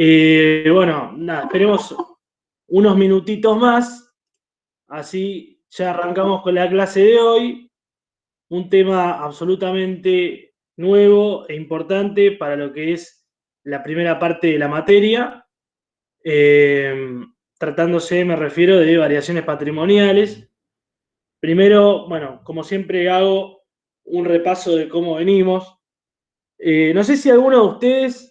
Bueno, nada, esperemos unos minutitos más, así ya arrancamos con la clase de hoy, un tema absolutamente nuevo e importante para lo que es la primera parte de la materia, tratándose, me refiero, de variaciones patrimoniales. Primero, bueno, como siempre hago un repaso de cómo venimos. No sé si alguno de ustedes,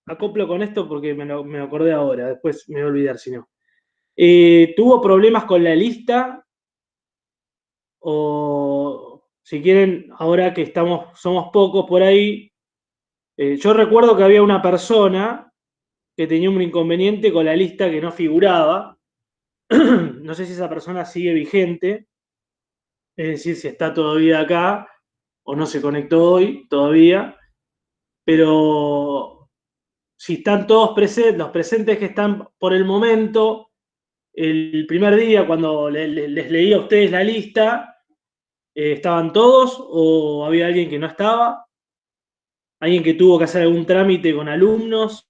acoplo con esto porque me acordé ahora, después me voy a olvidar si no. ¿Tuvo problemas con la lista? O si quieren, ahora que somos pocos por ahí, yo recuerdo que había una persona que tenía un inconveniente con la lista que no figuraba. No sé si esa persona sigue vigente, es decir, si está todavía acá o no se conectó hoy todavía, pero si están todos presentes, los presentes que están por el momento, el primer día cuando les leí a ustedes la lista, ¿estaban todos o había alguien que no estaba? ¿Alguien que tuvo que hacer algún trámite con alumnos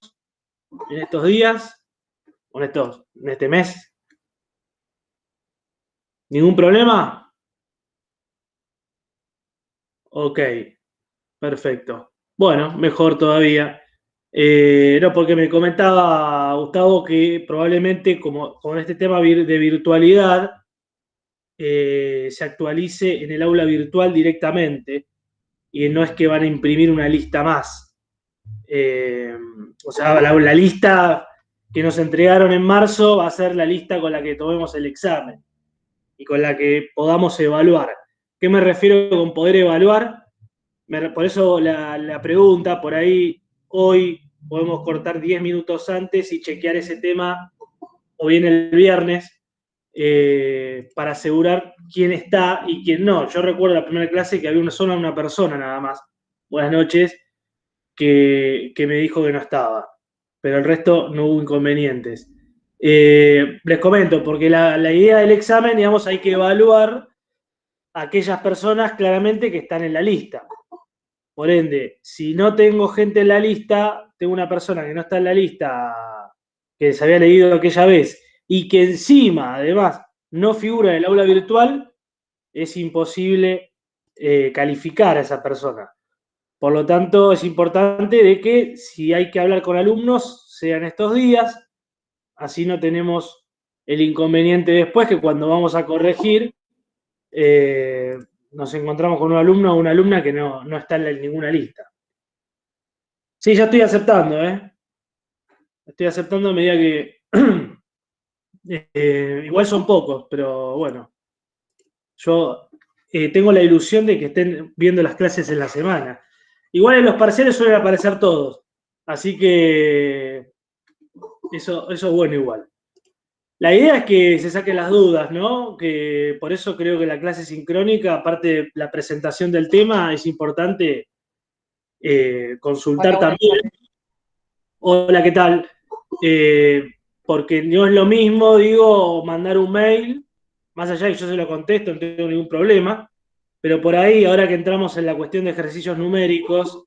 en estos días? ¿En este mes? ¿Ningún problema? Ok, perfecto. Bueno, mejor todavía. No, porque me comentaba Gustavo que probablemente como con este tema de virtualidad se actualice en el aula virtual directamente y no es que van a imprimir una lista más. O sea, la lista que nos entregaron en marzo va a ser la lista con la que tomemos el examen y con la que podamos evaluar. ¿Qué me refiero con poder evaluar? Por eso la pregunta, por ahí hoy podemos cortar 10 minutos antes y chequear ese tema, o bien el viernes, para asegurar quién está y quién no. Yo recuerdo la primera clase que había solo una persona nada más. Buenas noches, que me dijo que no estaba, pero el resto no hubo inconvenientes. Les comento, porque la idea del examen, digamos, hay que evaluar a aquellas personas claramente que están en la lista. Por ende, si no tengo gente en la lista, tengo una persona que no está en la lista, que se había leído aquella vez, y que encima, además, no figura en el aula virtual, es imposible calificar a esa persona. Por lo tanto, es importante de que si hay que hablar con alumnos, sean estos días, así no tenemos el inconveniente después que cuando vamos a corregir, nos encontramos con un alumno o una alumna que no está en ninguna lista. Sí, ya estoy aceptando, ¿eh? Estoy aceptando a medida que... igual son pocos, pero bueno. Yo tengo la ilusión de que estén viendo las clases en la semana. Igual en los parciales suelen aparecer todos. Así que eso es bueno igual. La idea es que se saquen las dudas, ¿no? Que por eso creo que la clase sincrónica, aparte de la presentación del tema, es importante consultar también. Hola, ¿qué tal? Porque no es lo mismo, digo, mandar un mail, más allá de que yo se lo contesto, no tengo ningún problema, pero por ahí, ahora que entramos en la cuestión de ejercicios numéricos,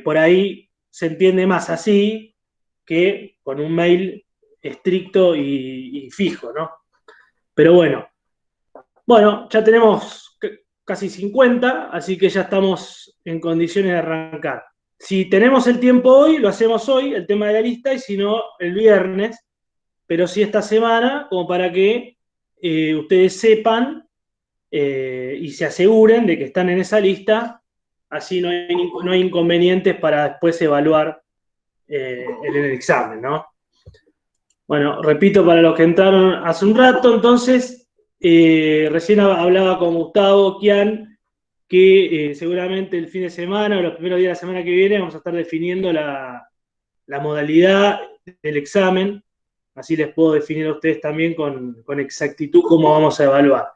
por ahí se entiende más así que con un mail estricto y fijo, ¿no? Pero bueno, ya tenemos casi 50, así que ya estamos en condiciones de arrancar. Si tenemos el tiempo hoy, lo hacemos hoy, el tema de la lista, y si no, el viernes, pero sí esta semana, como para que ustedes sepan y se aseguren de que están en esa lista, así no hay inconvenientes para después evaluar en el examen, ¿no? Bueno, repito para los que entraron hace un rato, entonces, recién hablaba con Gustavo Kian, que seguramente el fin de semana o los primeros días de la semana que viene vamos a estar definiendo la modalidad del examen, así les puedo definir a ustedes también con exactitud cómo vamos a evaluar.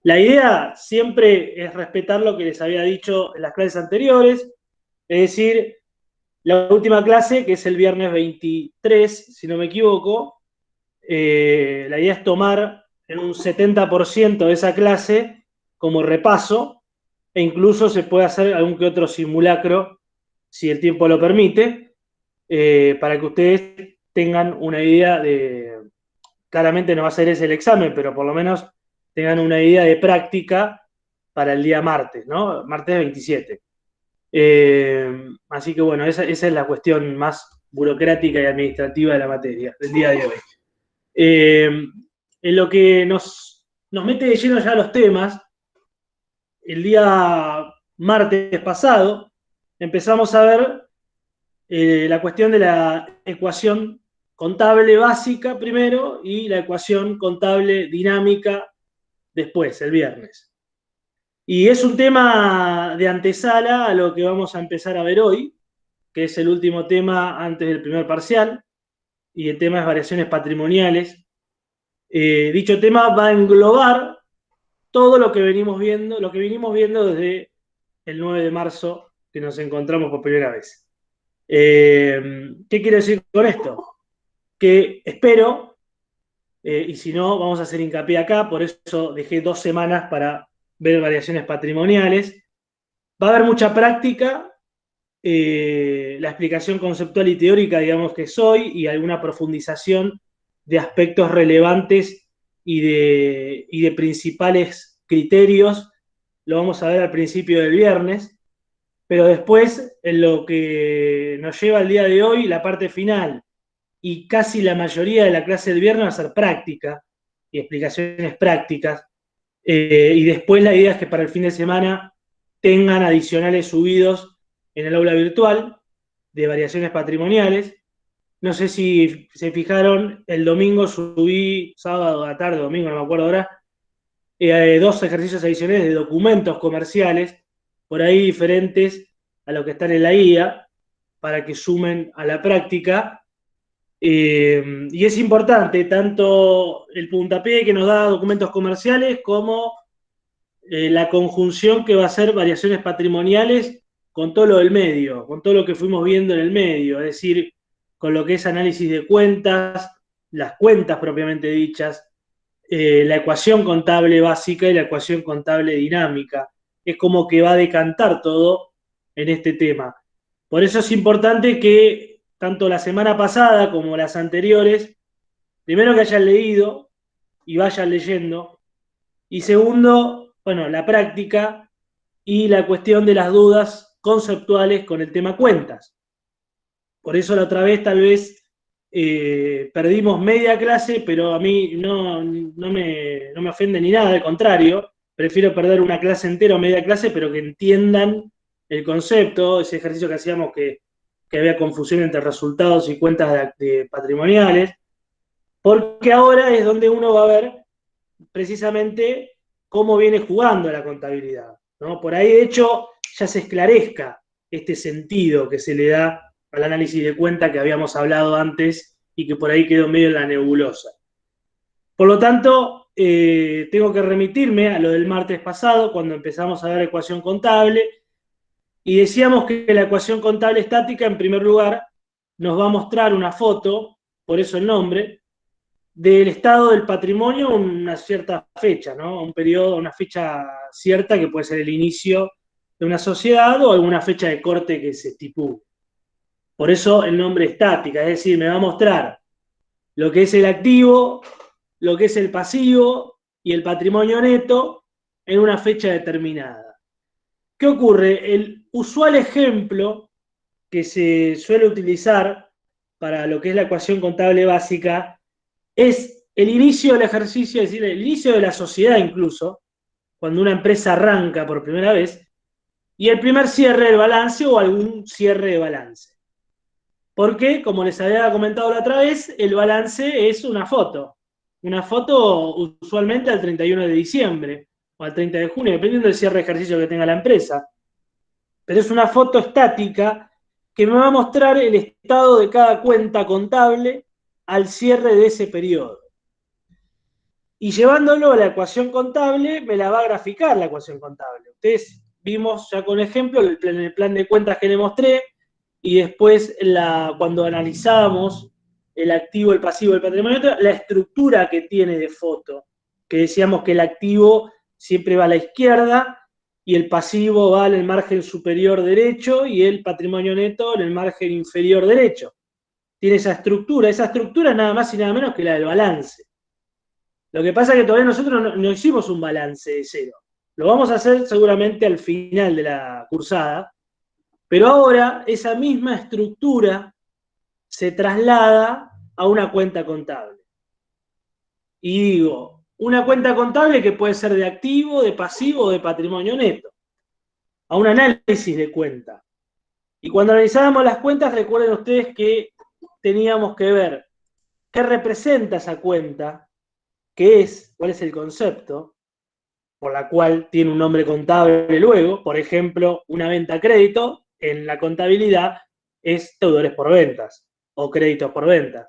La idea siempre es respetar lo que les había dicho en las clases anteriores, es decir, la última clase, que es el viernes 23, si no me equivoco, la idea es tomar en un 70% de esa clase como repaso, e incluso se puede hacer algún que otro simulacro, si el tiempo lo permite. para que ustedes tengan una idea de, claramente no va a ser ese el examen, pero por lo menos tengan una idea de práctica para el día martes, ¿no? Martes 27. Así que bueno, esa es la cuestión más burocrática y administrativa de la materia del día de hoy. En lo que nos mete de lleno ya los temas, el día martes pasado empezamos a ver la cuestión de la ecuación contable básica primero y la ecuación contable dinámica después, el viernes. Y es un tema de antesala a lo que vamos a empezar a ver hoy, que es el último tema antes del primer parcial, y el tema es variaciones patrimoniales. Dicho tema va a englobar todo lo que venimos viendo desde el 9 de marzo que nos encontramos por primera vez. ¿Qué quiero decir con esto? Que espero, y si no, vamos a hacer hincapié acá, por eso dejé 2 semanas para ver variaciones patrimoniales. Va a haber mucha práctica, la explicación conceptual y teórica, digamos que soy, y alguna profundización de aspectos relevantes y de principales criterios, lo vamos a ver al principio del viernes, pero después, en lo que nos lleva al día de hoy, la parte final, y casi la mayoría de la clase del viernes va a ser práctica y explicaciones prácticas, y después la idea es que para el fin de semana tengan adicionales subidos en el aula virtual de variaciones patrimoniales. No sé si se fijaron, el domingo subí, sábado a la tarde, domingo, no me acuerdo ahora, 2 ejercicios adicionales de documentos comerciales, por ahí diferentes a lo que están en la guía, para que sumen a la práctica. Y es importante tanto el puntapié que nos da documentos comerciales como la conjunción que va a ser variaciones patrimoniales con todo lo del medio, con todo lo que fuimos viendo en el medio, es decir, con lo que es análisis de cuentas, las cuentas propiamente dichas, la ecuación contable básica y la ecuación contable dinámica. Es como que va a decantar todo en este tema. Por eso es importante que tanto la semana pasada como las anteriores, primero que hayan leído y vayan leyendo, y segundo, bueno, la práctica y la cuestión de las dudas conceptuales con el tema cuentas. Por eso la otra vez tal vez perdimos media clase, pero a mí no me ofende ni nada, al contrario, prefiero perder una clase entera o media clase, pero que entiendan el concepto, ese ejercicio que hacíamos que había confusión entre resultados y cuentas de patrimoniales, porque ahora es donde uno va a ver precisamente cómo viene jugando la contabilidad, ¿no? Por ahí, de hecho, ya se esclarezca este sentido que se le da al análisis de cuenta que habíamos hablado antes y que por ahí quedó medio en la nebulosa. Por lo tanto, tengo que remitirme a lo del martes pasado, cuando empezamos a ver ecuación contable, y decíamos que la ecuación contable estática, en primer lugar, nos va a mostrar una foto, por eso el nombre, del estado del patrimonio a una cierta fecha, ¿no? Un periodo, una fecha cierta que puede ser el inicio de una sociedad o alguna fecha de corte que se estipule. Por eso el nombre estática, es decir, me va a mostrar lo que es el activo, lo que es el pasivo y el patrimonio neto en una fecha determinada. ¿Qué ocurre? El usual ejemplo que se suele utilizar para lo que es la ecuación contable básica es el inicio del ejercicio, es decir, el inicio de la sociedad incluso, cuando una empresa arranca por primera vez, y el primer cierre del balance o algún cierre de balance. Porque, como les había comentado la otra vez, el balance es una foto usualmente al 31 de diciembre o al 30 de junio, dependiendo del cierre de ejercicio que tenga la empresa. Pero es una foto estática que me va a mostrar el estado de cada cuenta contable al cierre de ese periodo. Y llevándolo a la ecuación contable, me la va a graficar la ecuación contable. Ustedes vimos ya con ejemplo el plan de cuentas que le mostré, y después cuando analizábamos el activo, el pasivo, el patrimonio, la estructura que tiene de foto, que decíamos que el activo siempre va a la izquierda y el pasivo va en el margen superior derecho y el patrimonio neto en el margen inferior derecho. tiene esa estructura es nada más y nada menos que la del balance. Lo que pasa es que todavía nosotros no hicimos un balance de cero. Lo vamos a hacer seguramente al final de la cursada, pero ahora esa misma estructura se traslada a una cuenta contable. Y digo, una cuenta contable que puede ser de activo, de pasivo o de patrimonio neto, a un análisis de cuenta. Y cuando analizábamos las cuentas, recuerden ustedes que teníamos que ver qué representa esa cuenta, cuál es el concepto, por la cual tiene un nombre contable luego. Por ejemplo, una venta a crédito en la contabilidad es deudores por ventas o créditos por ventas.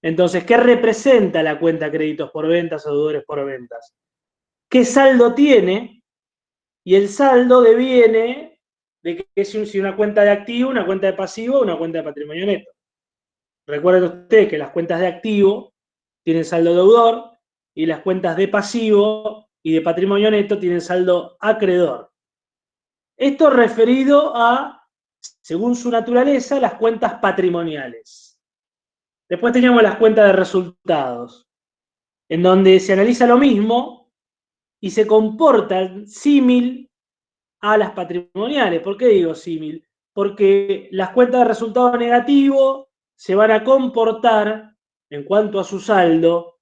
Entonces, ¿qué representa la cuenta créditos por ventas o deudores por ventas? ¿Qué saldo tiene? Y el saldo deviene de que es si una cuenta de activo, una cuenta de pasivo o una cuenta de patrimonio neto. Recuerden ustedes que las cuentas de activo tienen saldo deudor y las cuentas de pasivo y de patrimonio neto tienen saldo acreedor. Esto referido a, según su naturaleza, las cuentas patrimoniales. Después teníamos las cuentas de resultados, en donde se analiza lo mismo y se comportan símil a las patrimoniales. ¿Por qué digo símil? Porque las cuentas de resultado negativo se van a comportar en cuanto a su saldo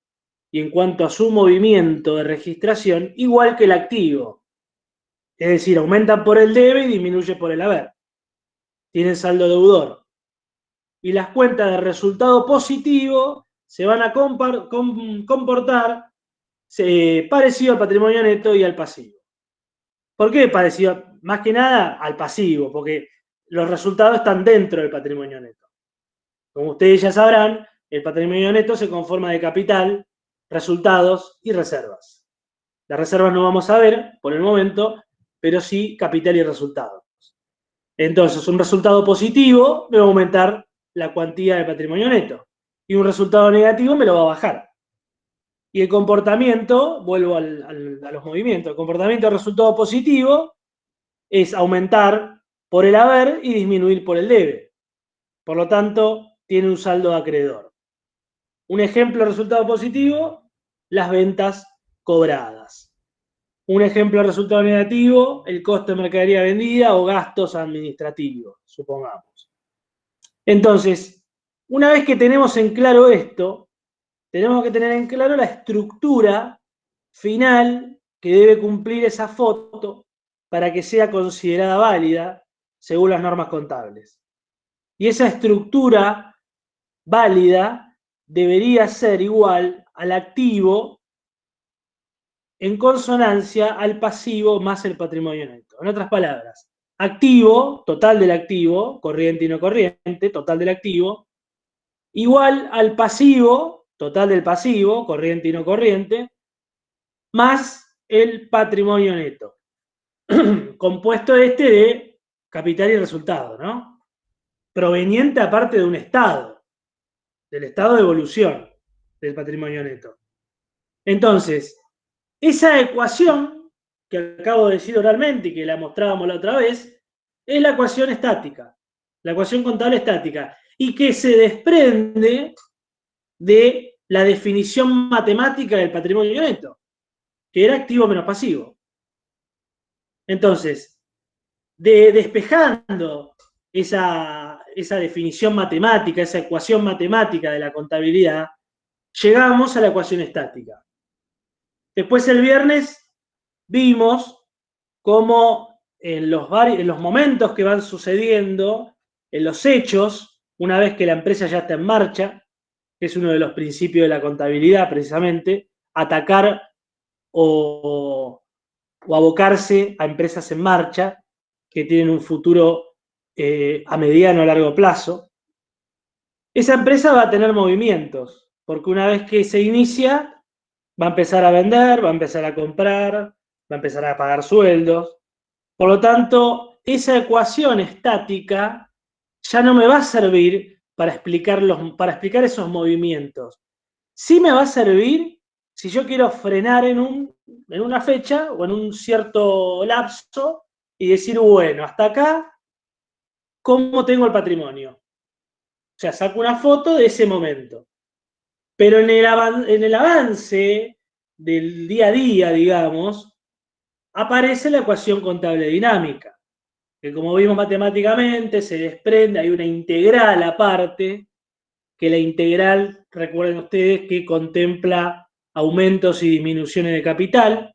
y en cuanto a su movimiento de registración, igual que el activo. Es decir, aumentan por el debe y disminuye por el haber. Tienen saldo deudor. Y las cuentas de resultado positivo se van a comportar parecido al patrimonio neto y al pasivo. ¿Por qué parecido? Más que nada al pasivo, porque los resultados están dentro del patrimonio neto. Como ustedes ya sabrán, el patrimonio neto se conforma de capital, resultados y reservas. Las reservas no vamos a ver por el momento, pero sí capital y resultados. Entonces, un resultado positivo me va a aumentar la cuantía de patrimonio neto y un resultado negativo me lo va a bajar. Y el comportamiento, vuelvo a los movimientos, el comportamiento del resultado positivo es aumentar por el haber y disminuir por el debe. Por lo tanto, tiene un saldo acreedor. Un ejemplo de resultado positivo, las ventas cobradas. Un ejemplo de resultado negativo, el costo de mercadería vendida o gastos administrativos, supongamos. Entonces, una vez que tenemos en claro esto, tenemos que tener en claro la estructura final que debe cumplir esa foto para que sea considerada válida según las normas contables. Y esa estructura válida debería ser igual al activo en consonancia al pasivo más el patrimonio neto. En otras palabras, activo, total del activo, corriente y no corriente, total del activo, igual al pasivo, total del pasivo, corriente y no corriente, más el patrimonio neto. Compuesto de capital y resultado, ¿no? Proveniente aparte de un estado, del estado de evolución del patrimonio neto. Entonces, esa ecuación que acabo de decir oralmente y que la mostrábamos la otra vez, es la ecuación estática, la ecuación contable estática, y que se desprende de la definición matemática del patrimonio neto, que era activo menos pasivo. Entonces, despejando esa definición matemática, esa ecuación matemática de la contabilidad, llegamos a la ecuación estática. Después el viernes vimos cómo en los momentos que van sucediendo, en los hechos, una vez que la empresa ya está en marcha, que es uno de los principios de la contabilidad precisamente, atacar o abocarse a empresas en marcha que tienen un futuro a mediano o largo plazo. Esa empresa va a tener movimientos, porque una vez que se inicia, va a empezar a vender, va a empezar a comprar, va a empezar a pagar sueldos. Por lo tanto, esa ecuación estática ya no me va a servir para explicar esos movimientos. Sí me va a servir si yo quiero frenar en una fecha o en un cierto lapso y decir, bueno, hasta acá, ¿cómo tengo el patrimonio? sea, saco una foto de ese momento. Pero en el avance del día a día, digamos, aparece la ecuación contable dinámica, que como vimos matemáticamente se desprende, hay una integral aparte, que la integral, recuerden ustedes, que contempla aumentos y disminuciones de capital,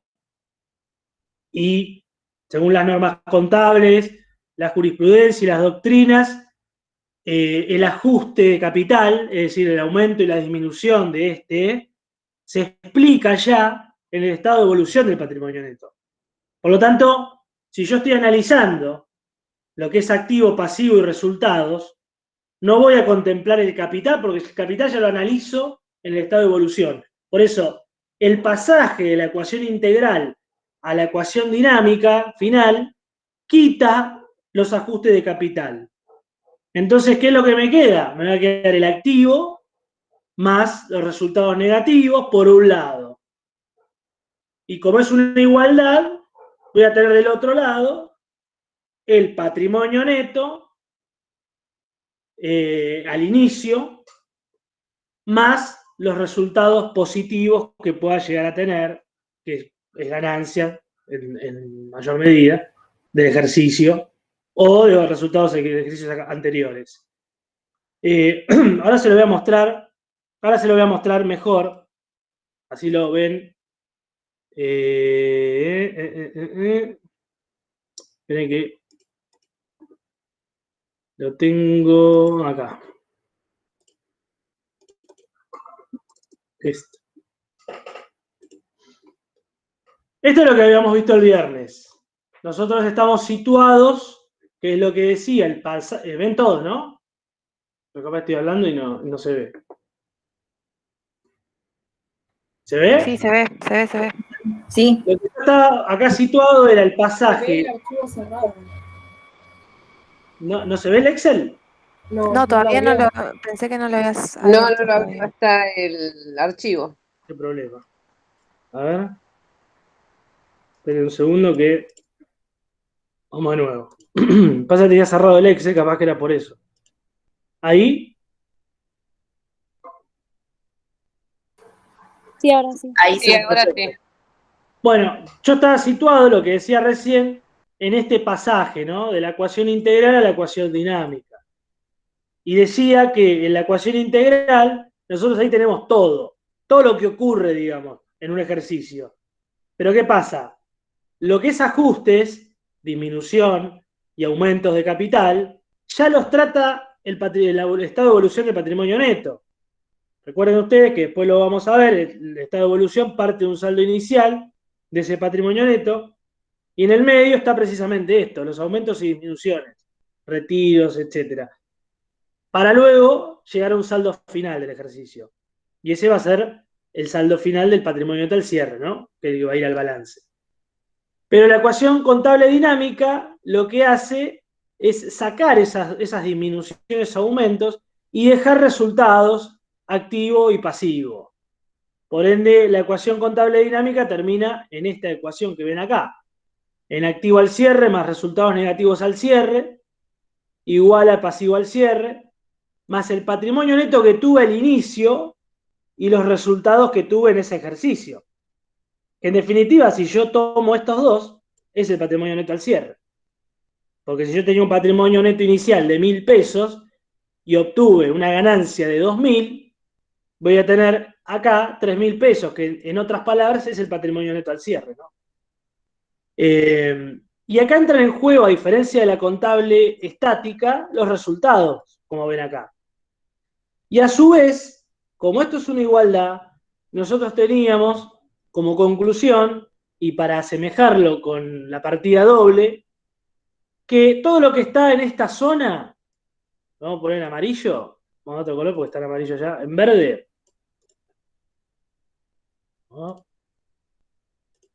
y según las normas contables, la jurisprudencia y las doctrinas, el ajuste de capital, es decir, el aumento y la disminución de este, se explica ya en el estado de evolución del patrimonio neto. Por lo tanto, si yo estoy analizando lo que es activo, pasivo y resultados, no voy a contemplar el capital, porque el capital ya lo analizo en el estado de evolución. Por eso, el pasaje de la ecuación integral a la ecuación dinámica final quita los ajustes de capital. Entonces, ¿qué es lo que me queda? Me va a quedar el activo más los resultados negativos por un lado. Y como es una igualdad, voy a tener del otro lado el patrimonio neto al inicio, más los resultados positivos que pueda llegar a tener, que es ganancia en mayor medida del ejercicio o de los resultados de ejercicios anteriores. Ahora se lo voy a mostrar, ahora se lo voy a mostrar mejor, así lo ven. Miren que lo tengo acá. Esto es lo que habíamos visto el viernes. Nosotros estamos situados, que es lo que decía el pasaje. Ven todos, ¿no? Porque capaz estoy hablando y no se ve. ¿Se ve? Sí, se ve, se ve, se ve. Sí. Lo que está acá situado era el pasaje. Se ve el archivo cerrado. ¿No se ve el Excel? No, todavía no lo. Pensé que no lo habías No, abierto no lo todavía. abrió hasta el archivo. ¿Qué problema? A ver. Esperen un segundo que. Vamos de nuevo. Pasa que tenía cerrado el Excel, capaz que era por eso. Ahí. Sí, ahora sí. Ahí Sí, sí. ahora sí. Bueno, yo estaba situado, lo que decía recién, en este pasaje, ¿no? De la ecuación integral a la ecuación dinámica. Y decía que en la ecuación integral, nosotros ahí tenemos todo lo que ocurre, digamos, en un ejercicio. Pero ¿qué pasa? Lo que es ajustes, disminución y aumentos de capital, ya los trata el estado de evolución del patrimonio neto. Recuerden ustedes que después lo vamos a ver, el estado de evolución parte de un saldo inicial de ese patrimonio neto, y en el medio está precisamente esto, los aumentos y disminuciones, retiros, etcétera, para luego llegar a un saldo final del ejercicio. Y ese va a ser el saldo final del patrimonio neto al cierre, ¿no? Que va a ir al balance. Pero la ecuación contable dinámica lo que hace es sacar esas disminuciones, aumentos, y dejar resultados activo y pasivo. Por ende, la ecuación contable dinámica termina en esta ecuación que ven acá. En activo al cierre más resultados negativos al cierre, igual a pasivo al cierre, más el patrimonio neto que tuve al inicio y los resultados que tuve en ese ejercicio. En definitiva, si yo tomo estos dos, es el patrimonio neto al cierre. Porque si yo tenía un patrimonio neto inicial de 1.000 pesos y obtuve una ganancia de 2.000, voy a tener acá 3.000 pesos, que en otras palabras es el patrimonio neto al cierre, ¿no? Y acá entran en juego, a diferencia de la contable estática, los resultados, como ven acá. Y a su vez, como esto es una igualdad, nosotros teníamos como conclusión, y para asemejarlo con la partida doble, que todo lo que está en esta zona, vamos a poner en amarillo, vamos a otro color porque está en amarillo ya, en verde. ¿No?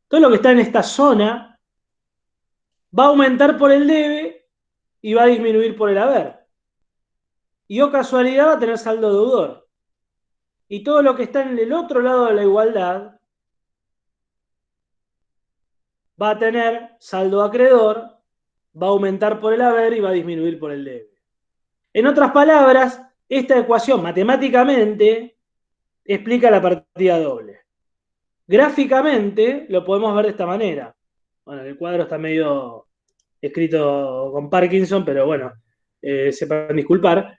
Todo lo que está en esta zona va a aumentar por el debe y va a disminuir por el haber. Y o casualidad va a tener saldo deudor. Y todo lo que está en el otro lado de la igualdad va a tener saldo acreedor, va a aumentar por el haber y va a disminuir por el debe. En otras palabras, esta ecuación matemáticamente explica la partida doble. Gráficamente lo podemos ver de esta manera. Bueno, el cuadro está medio escrito con Parkinson, pero bueno, sepan disculpar.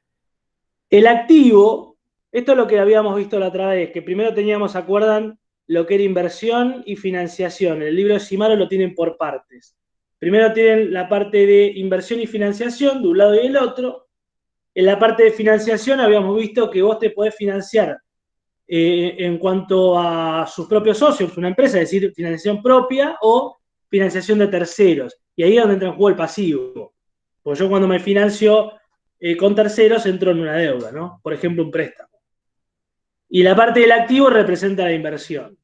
El activo, esto es lo que habíamos visto la otra vez, que primero teníamos, ¿se acuerdan? Lo que era inversión y financiación. El libro de Shimaro lo tienen por partes. Primero tienen la parte de inversión y financiación de un lado y del otro. En la parte de financiación habíamos visto que vos te podés financiar en cuanto a sus propios socios, una empresa, es decir, financiación propia o financiación de terceros. Y ahí es donde entra en juego el pasivo. Porque yo cuando me financio con terceros entro en una deuda, ¿no? Por ejemplo, un préstamo. Y la parte del activo representa la inversión.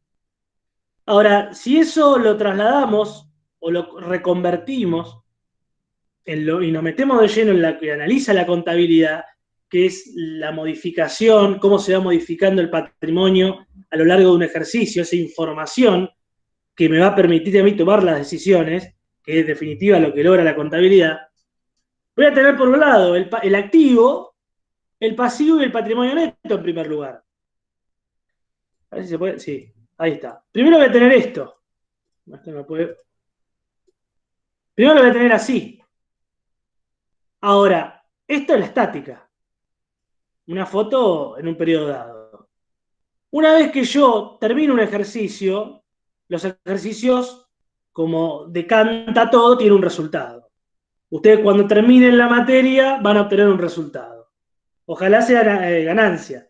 Ahora, si eso lo trasladamos o lo reconvertimos y nos metemos de lleno en la que analiza la contabilidad, que es la modificación, cómo se va modificando el patrimonio a lo largo de un ejercicio, esa información que me va a permitir a mí tomar las decisiones, que es en definitiva lo que logra la contabilidad, voy a tener por un lado el activo, el pasivo y el patrimonio neto en primer lugar. A ver si se puede. Sí, ahí está. Primero voy a tener esto. Primero lo voy a tener así. Ahora, esto es la estática. Una foto en un periodo dado. Una vez que yo termino un ejercicio, los ejercicios, como decanta todo, tienen un resultado. Ustedes cuando terminen la materia van a obtener un resultado. Ojalá sea ganancia.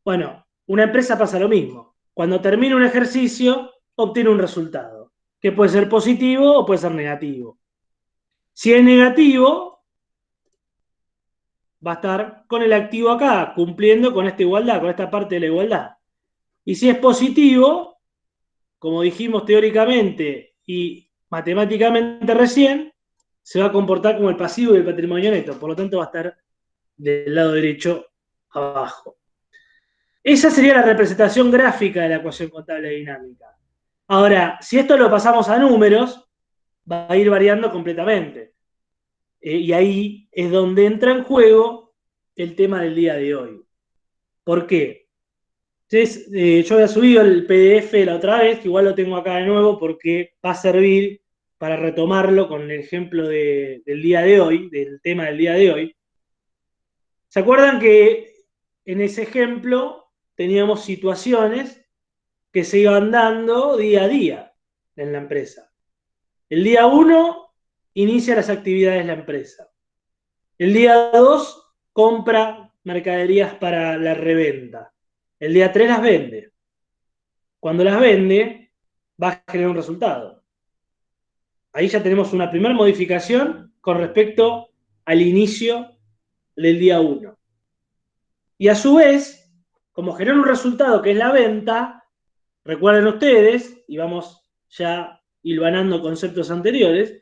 Bueno, una empresa pasa lo mismo. Cuando termina un ejercicio, obtiene un resultado, que puede ser positivo o puede ser negativo. Si es negativo, va a estar con el activo acá, cumpliendo con esta igualdad, con esta parte de la igualdad. Y si es positivo, como dijimos teóricamente y matemáticamente recién, se va a comportar como el pasivo del patrimonio neto, por lo tanto va a estar del lado derecho abajo. Esa sería la representación gráfica de la ecuación contable dinámica. Ahora, si esto lo pasamos a números, va a ir variando completamente. Y ahí es donde entra en juego el tema del día de hoy. ¿Por qué? Entonces, yo había subido el PDF la otra vez, que igual lo tengo acá de nuevo porque va a servir para retomarlo con el ejemplo del día de hoy, del tema del día de hoy. ¿Se acuerdan que en ese ejemplo teníamos situaciones que se iban dando día a día en la empresa? El día 1 inicia las actividades de la empresa. El día 2 compra mercaderías para la reventa. El día 3 las vende. Cuando las vende, va a generar un resultado. Ahí ya tenemos una primera modificación con respecto al inicio del día 1. Y a su vez, como genera un resultado que es la venta, recuerden ustedes, y vamos ya hilvanando conceptos anteriores,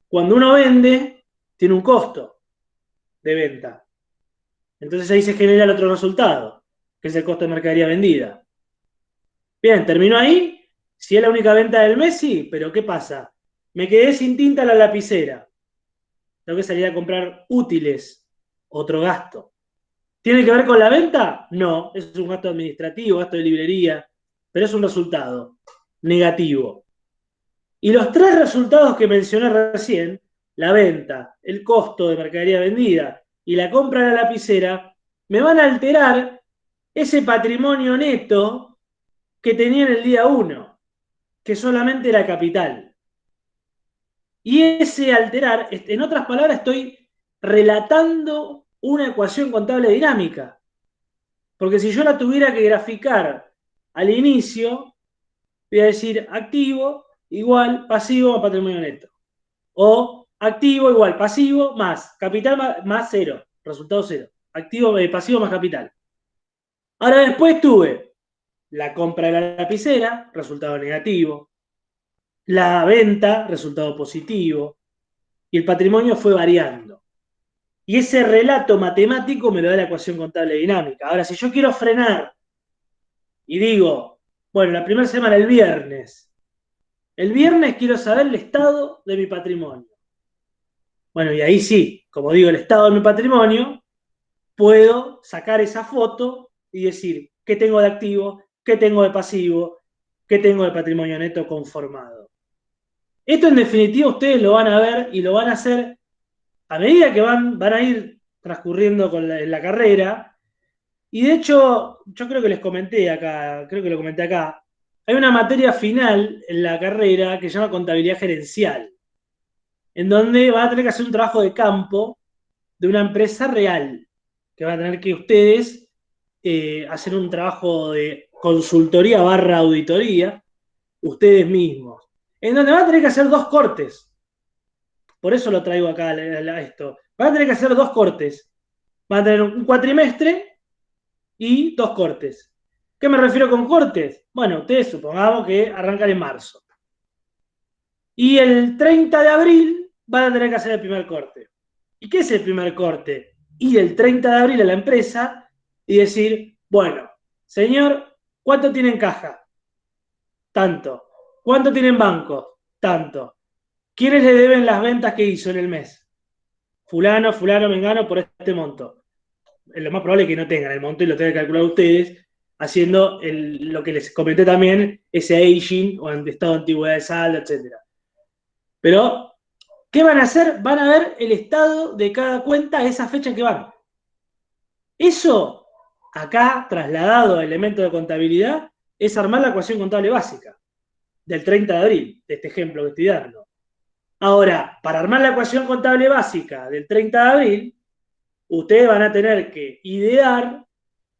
cuando uno vende, tiene un costo de venta. Entonces ahí se genera el otro resultado, que es el costo de mercadería vendida. Bien, terminó ahí. Si es la única venta del mes, sí, pero ¿qué pasa? Me quedé sin tinta en la lapicera. Tengo que salir a comprar útiles, otro gasto. ¿Tiene que ver con la venta? No, es un gasto administrativo, gasto de librería, pero es un resultado negativo. Y los tres resultados que mencioné recién, la venta, el costo de mercadería vendida y la compra de la lapicera, me van a alterar ese patrimonio neto que tenía en el día 1, que solamente era capital. Y ese alterar, en otras palabras, estoy relatando una ecuación contable dinámica. Porque si yo la tuviera que graficar al inicio, voy a decir activo igual pasivo más patrimonio neto. O activo igual pasivo más capital más cero, resultado cero. Activo, pasivo más capital. Ahora después tuve la compra de la lapicera, resultado negativo. La venta, resultado positivo. Y el patrimonio fue variando. Y ese relato matemático me lo da la ecuación contable dinámica. Ahora, si yo quiero frenar y digo, bueno, la primera semana, el viernes quiero saber el estado de mi patrimonio. Bueno, y ahí sí, como digo, el estado de mi patrimonio, puedo sacar esa foto y decir qué tengo de activo, qué tengo de pasivo, qué tengo de patrimonio neto conformado. Esto en definitiva ustedes lo van a ver y lo van a hacer a medida que van a ir transcurriendo en la carrera. Y de hecho, yo creo que les comenté acá, creo que lo comenté acá, hay una materia final en la carrera que se llama contabilidad gerencial, en donde van a tener que hacer un trabajo de campo de una empresa real, que van a tener que ustedes hacer un trabajo de consultoría barra auditoría, ustedes mismos, en donde van a tener que hacer 2 cortes. Por eso lo traigo acá esto. Van a tener que hacer 2 cortes. Van a tener un cuatrimestre y 2 cortes. ¿Qué me refiero con cortes? Bueno, ustedes supongamos que arrancan en marzo. Y el 30 de abril van a tener que hacer el primer corte. ¿Y qué es el primer corte? Ir el 30 de abril a la empresa y decir, bueno, señor, ¿cuánto tiene en caja? Tanto. ¿Cuánto tiene en banco? Tanto. ¿Quiénes le deben las ventas que hizo en el mes? Fulano, mengano, por este monto. Lo más probable es que no tengan el monto y lo tengan que calcular ustedes, haciendo lo que les comenté también, ese aging o en estado de antigüedad de saldo, etc. Pero, ¿qué van a hacer? Van a ver el estado de cada cuenta a esa fecha en que van. Eso, acá, trasladado a elementos de contabilidad, es armar la ecuación contable básica del 30 de abril, de este ejemplo que estoy dando. Ahora, para armar la ecuación contable básica del 30 de abril, ustedes van a tener que idear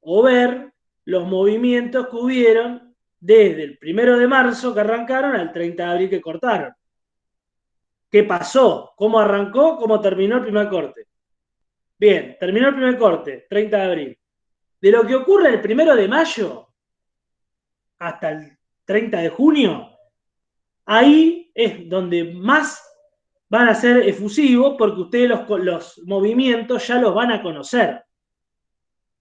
o ver los movimientos que hubieron desde el 1 de marzo que arrancaron al 30 de abril que cortaron. ¿Qué pasó? ¿Cómo arrancó? ¿Cómo terminó el primer corte? Bien, terminó el primer corte, 30 de abril. De lo que ocurre el 1 de mayo hasta el 30 de junio, ahí es donde más van a ser efusivos porque ustedes los movimientos ya los van a conocer.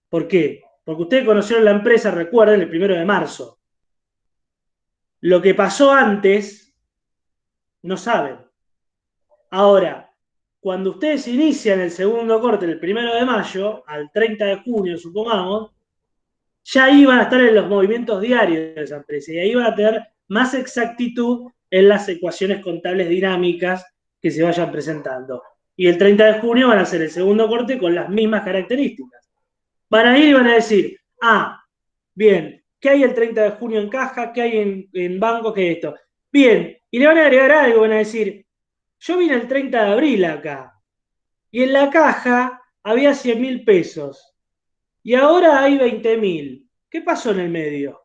¿Por qué? Porque ustedes conocieron la empresa, recuerden, el 1 de marzo. Lo que pasó antes, no saben. Ahora, cuando ustedes inician el segundo corte, el 1 de mayo, al 30 de junio, supongamos, ya ahí van a estar en los movimientos diarios de esa empresa y ahí van a tener más exactitud en las ecuaciones contables dinámicas que se vayan presentando. Y el 30 de junio van a hacer el segundo corte con las mismas características. Van a ir y van a decir, bien, ¿qué hay el 30 de junio en caja? ¿Qué hay en banco? ¿Qué hay esto? Bien, y le van a agregar algo, van a decir, yo vine el 30 de abril acá, y en la caja había 100.000 pesos, y ahora hay 20.000. ¿Qué pasó en el medio?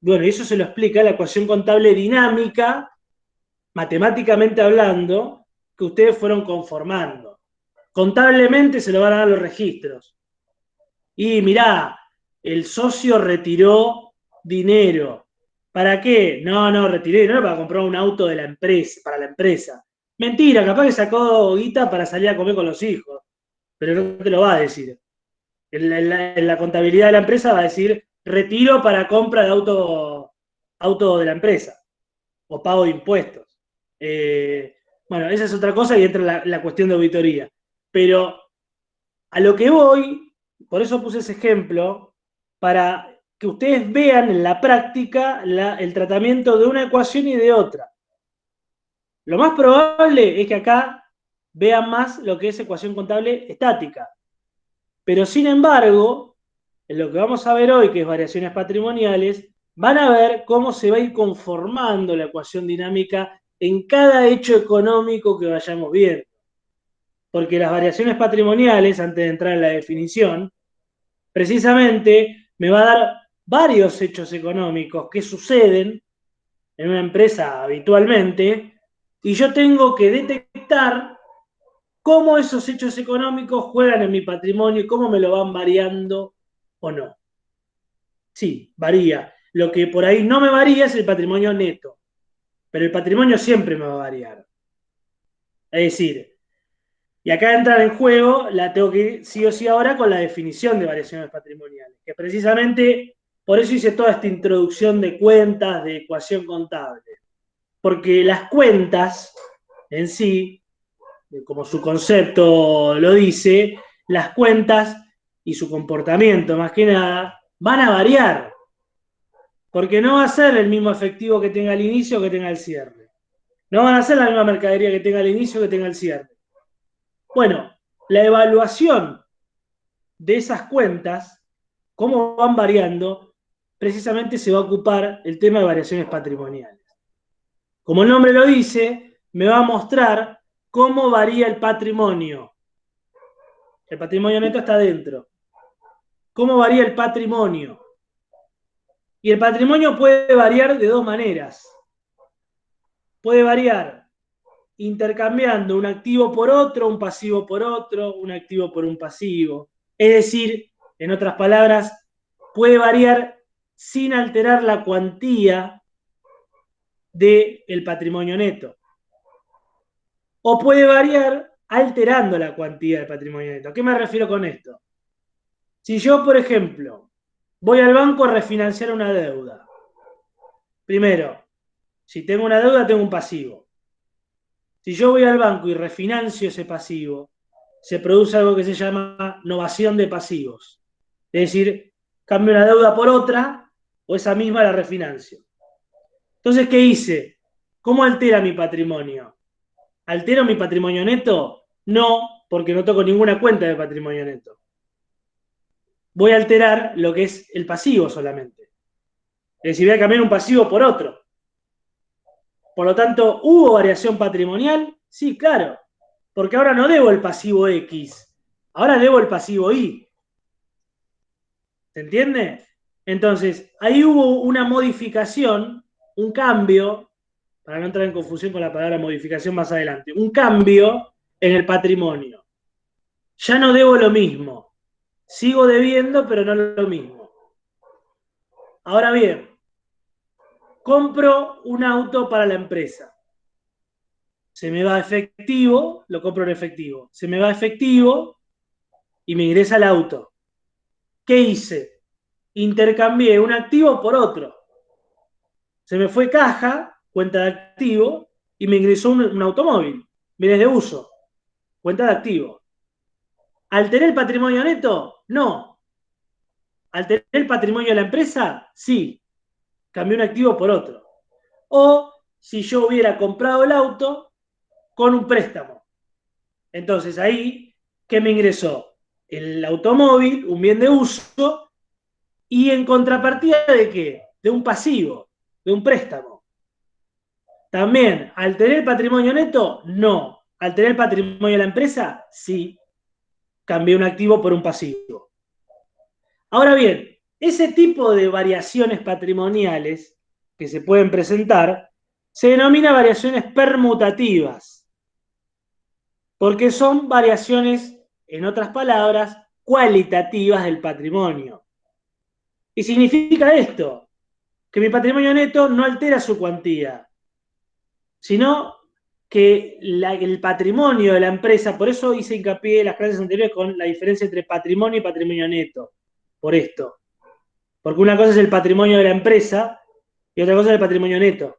Bueno, y eso se lo explica la ecuación contable dinámica, matemáticamente hablando, que ustedes fueron conformando. Contablemente se lo van a dar los registros. Y mirá, el socio retiró dinero. ¿Para qué? No, retiré dinero para comprar un auto de la empresa, para la empresa. Mentira, capaz que sacó guita para salir a comer con los hijos, pero no te lo va a decir. En la contabilidad de la empresa va a decir retiro para compra de auto de la empresa o pago de impuestos. Bueno, esa es otra cosa y entra la cuestión de auditoría. Pero a lo que voy, por eso puse ese ejemplo, para que ustedes vean en la práctica el tratamiento de una ecuación y de otra. Lo más probable es que acá vean más lo que es ecuación contable estática. Pero sin embargo, en lo que vamos a ver hoy, que es variaciones patrimoniales, van a ver cómo se va a ir conformando la ecuación dinámica en cada hecho económico que vayamos viendo. Porque las variaciones patrimoniales, antes de entrar en la definición, precisamente me va a dar varios hechos económicos que suceden en una empresa habitualmente y yo tengo que detectar cómo esos hechos económicos juegan en mi patrimonio y cómo me lo van variando o no. Sí, varía. Lo que por ahí no me varía es el patrimonio neto, pero el patrimonio siempre me va a variar. Es decir, y acá entra en juego, la tengo que ir sí o sí ahora con la definición de variaciones patrimoniales, que precisamente por eso hice toda esta introducción de cuentas, de ecuación contable. Porque las cuentas en sí, como su concepto lo dice, las cuentas y su comportamiento, más que nada, van a variar. Porque no va a ser el mismo efectivo que tenga al inicio que tenga al cierre. No van a ser la misma mercadería que tenga al inicio que tenga al cierre. Bueno, la evaluación de esas cuentas, cómo van variando, precisamente se va a ocupar el tema de variaciones patrimoniales. Como el nombre lo dice, me va a mostrar cómo varía el patrimonio. El patrimonio neto está dentro. ¿Cómo varía el patrimonio? Y el patrimonio puede variar de dos maneras. Puede variar intercambiando un activo por otro, un pasivo por otro, un activo por un pasivo. Es decir, en otras palabras, puede variar sin alterar la cuantía del patrimonio neto. O puede variar alterando la cuantía del patrimonio neto. ¿A qué me refiero con esto? Si yo, por ejemplo, voy al banco a refinanciar una deuda. Primero, si tengo una deuda, tengo un pasivo. Si yo voy al banco y refinancio ese pasivo, se produce algo que se llama novación de pasivos. Es decir, cambio una deuda por otra o esa misma la refinancio. Entonces, ¿qué hice? ¿Cómo altera mi patrimonio? ¿Altero mi patrimonio neto? No, porque no toco ninguna cuenta de patrimonio neto. Voy a alterar lo que es el pasivo solamente. Es decir, voy a cambiar un pasivo por otro. Por lo tanto, ¿hubo variación patrimonial? Sí, claro. Porque ahora no debo el pasivo X, ahora debo el pasivo Y. ¿Se entiende? Entonces, ahí hubo una modificación, un cambio, para no entrar en confusión con la palabra modificación más adelante, un cambio en el patrimonio. Ya no debo lo mismo. Sigo debiendo, pero no lo mismo. Ahora bien, compro un auto para la empresa. Se me va efectivo, lo compro en efectivo. Se me va efectivo y me ingresa el auto. ¿Qué hice? Intercambié un activo por otro. Se me fue caja, cuenta de activo, y me ingresó un automóvil, bienes de uso, cuenta de activo. ¿Alteré el patrimonio neto? No. ¿Alteré el patrimonio de la empresa? Sí. Cambié un activo por otro. O si yo hubiera comprado el auto con un préstamo. Entonces ahí, ¿qué me ingresó? El automóvil, un bien de uso, y en contrapartida ¿de qué? De un pasivo, de un préstamo. También, ¿alteré el patrimonio neto? No. ¿Alteré el patrimonio de la empresa? Sí. Cambié un activo por un pasivo. Ahora bien, ese tipo de variaciones patrimoniales que se pueden presentar se denomina variaciones permutativas, porque son variaciones, en otras palabras, cualitativas del patrimonio. ¿Y significa esto? Que mi patrimonio neto no altera su cuantía, sino que el patrimonio de la empresa, por eso hice hincapié en las clases anteriores con la diferencia entre patrimonio y patrimonio neto, por esto. Porque una cosa es el patrimonio de la empresa y otra cosa es el patrimonio neto.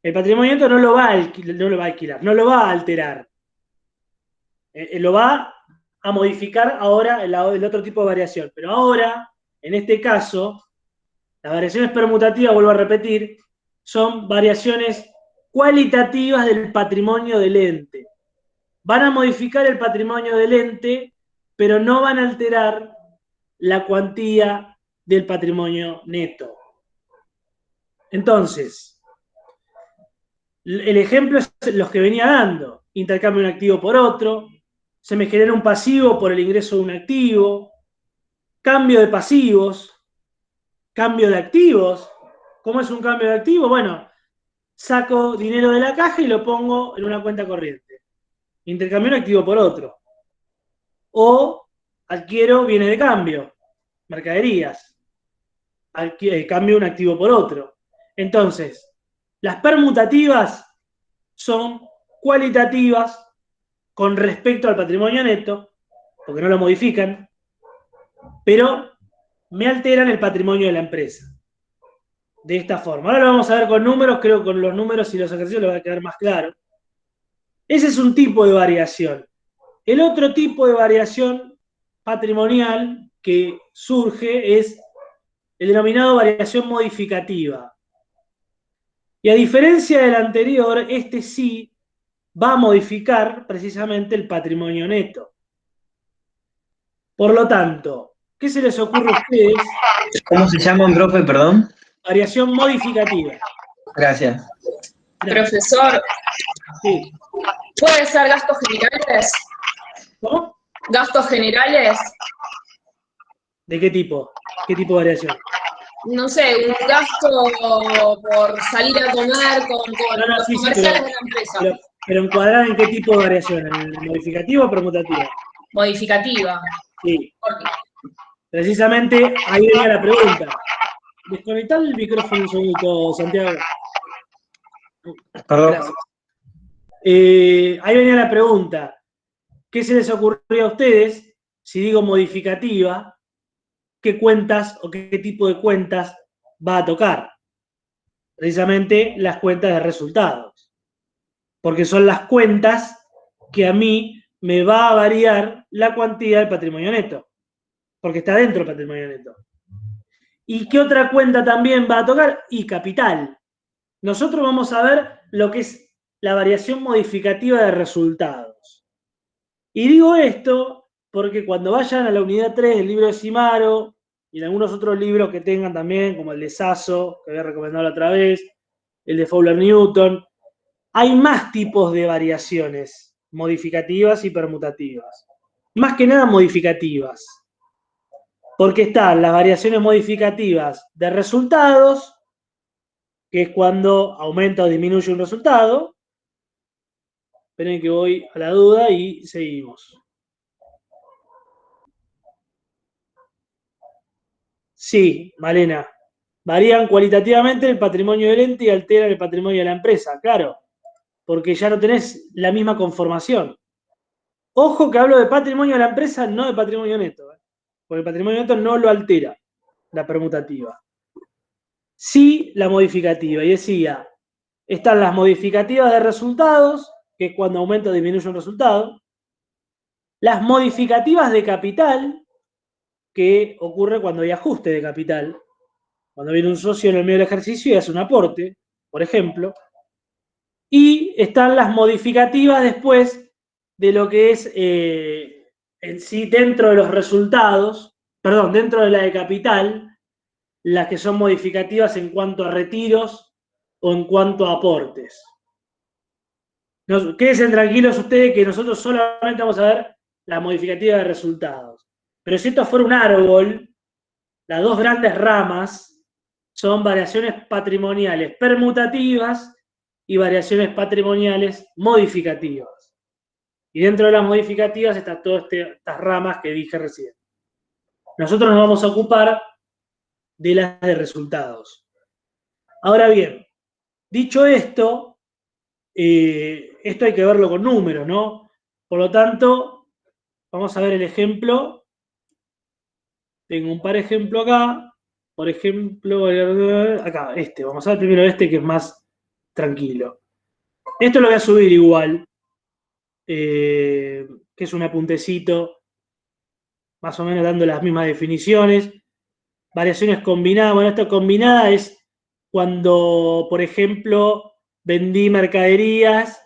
El patrimonio neto no lo va a alquilar, no lo va a alterar. Lo va a modificar ahora el otro tipo de variación. Pero ahora, en este caso, las variaciones permutativas, vuelvo a repetir, son variaciones cualitativas del patrimonio del ente. Van a modificar el patrimonio del ente, pero no van a alterar la cuantía del patrimonio neto. Entonces, el ejemplo es los que venía dando. Intercambio un activo por otro, se me genera un pasivo por el ingreso de un activo, cambio de pasivos, cambio de activos. ¿Cómo es un cambio de activo? Bueno, saco dinero de la caja y lo pongo en una cuenta corriente. Intercambio un activo por otro. O adquiero bienes de cambio, mercaderías. Cambio un activo por otro. Entonces, las permutativas son cualitativas con respecto al patrimonio neto, porque no lo modifican, pero me alteran el patrimonio de la empresa. De esta forma. Ahora lo vamos a ver con números, creo que con los números y los ejercicios les va a quedar más claro. Ese es un tipo de variación. El otro tipo de variación patrimonial que surge es el denominado variación modificativa. Y a diferencia del anterior, este sí va a modificar precisamente el patrimonio neto. Por lo tanto, ¿qué se les ocurre a ustedes? ¿Cómo se llaman, profe? Perdón. Variación modificativa. Gracias. Profesor, Sí. ¿puede ser gastos generales? ¿Cómo? ¿Gastos generales? ¿De qué tipo? ¿Qué tipo de variación? No sé, un gasto por salir a comer con No, los sí, comerciales de la empresa. pero encuadrar en qué tipo de variación, ¿en modificativa o permutativa? Modificativa. Sí. Porque Precisamente ahí venía la pregunta. Desconectar el micrófono un segundito, Santiago. Perdón. Gracias. Ahí venía la pregunta. ¿Qué se les ocurrió a ustedes si digo modificativa? ¿Qué cuentas o qué tipo de cuentas va a tocar? Precisamente las cuentas de resultados. Porque son las cuentas que a mí me va a variar la cuantía del patrimonio neto. Porque está dentro del patrimonio neto. ¿Y qué otra cuenta también va a tocar? Y capital. Nosotros vamos a ver lo que es la variación modificativa de resultados. Y digo esto porque cuando vayan a la unidad 3 del libro de Cimaro y en algunos otros libros que tengan también, como el de Sasso, que había recomendado la otra vez, el de Fowler-Newton, hay más tipos de variaciones modificativas y permutativas. Más que nada modificativas. Porque están las variaciones modificativas de resultados, que es cuando aumenta o disminuye un resultado. Esperen que voy a la duda y seguimos. Sí, Malena. Varían cualitativamente el patrimonio del ente y alteran el patrimonio de la empresa, claro, porque ya no tenés la misma conformación. Ojo que hablo de patrimonio de la empresa, no de patrimonio neto, porque el patrimonio neto no lo altera la permutativa. Sí la modificativa, y decía, están las modificativas de resultados, que es cuando aumenta o disminuye un resultado, las modificativas de capital, que ocurre cuando hay ajuste de capital, cuando viene un socio en el medio del ejercicio y hace un aporte, por ejemplo, y están las modificativas después de lo que es en sí dentro de los resultados, perdón, dentro de la de capital, las que son modificativas en cuanto a retiros o en cuanto a aportes. Quédense tranquilos ustedes que nosotros solamente vamos a ver la modificativa de resultados. Pero si esto fuera un árbol, las dos grandes ramas son variaciones patrimoniales permutativas y variaciones patrimoniales modificativas. Y dentro de las modificativas están todas estas ramas que dije recién. Nosotros nos vamos a ocupar de las de resultados. Ahora bien, dicho esto, esto hay que verlo con números, ¿no? Por lo tanto, vamos a ver el ejemplo. Tengo un par de ejemplos acá. Por ejemplo, acá, vamos a ver primero que es más tranquilo. Esto lo voy a subir igual, que es un apuntecito, más o menos dando las mismas definiciones. Variaciones combinadas. Bueno, esto combinada es cuando, por ejemplo, vendí mercaderías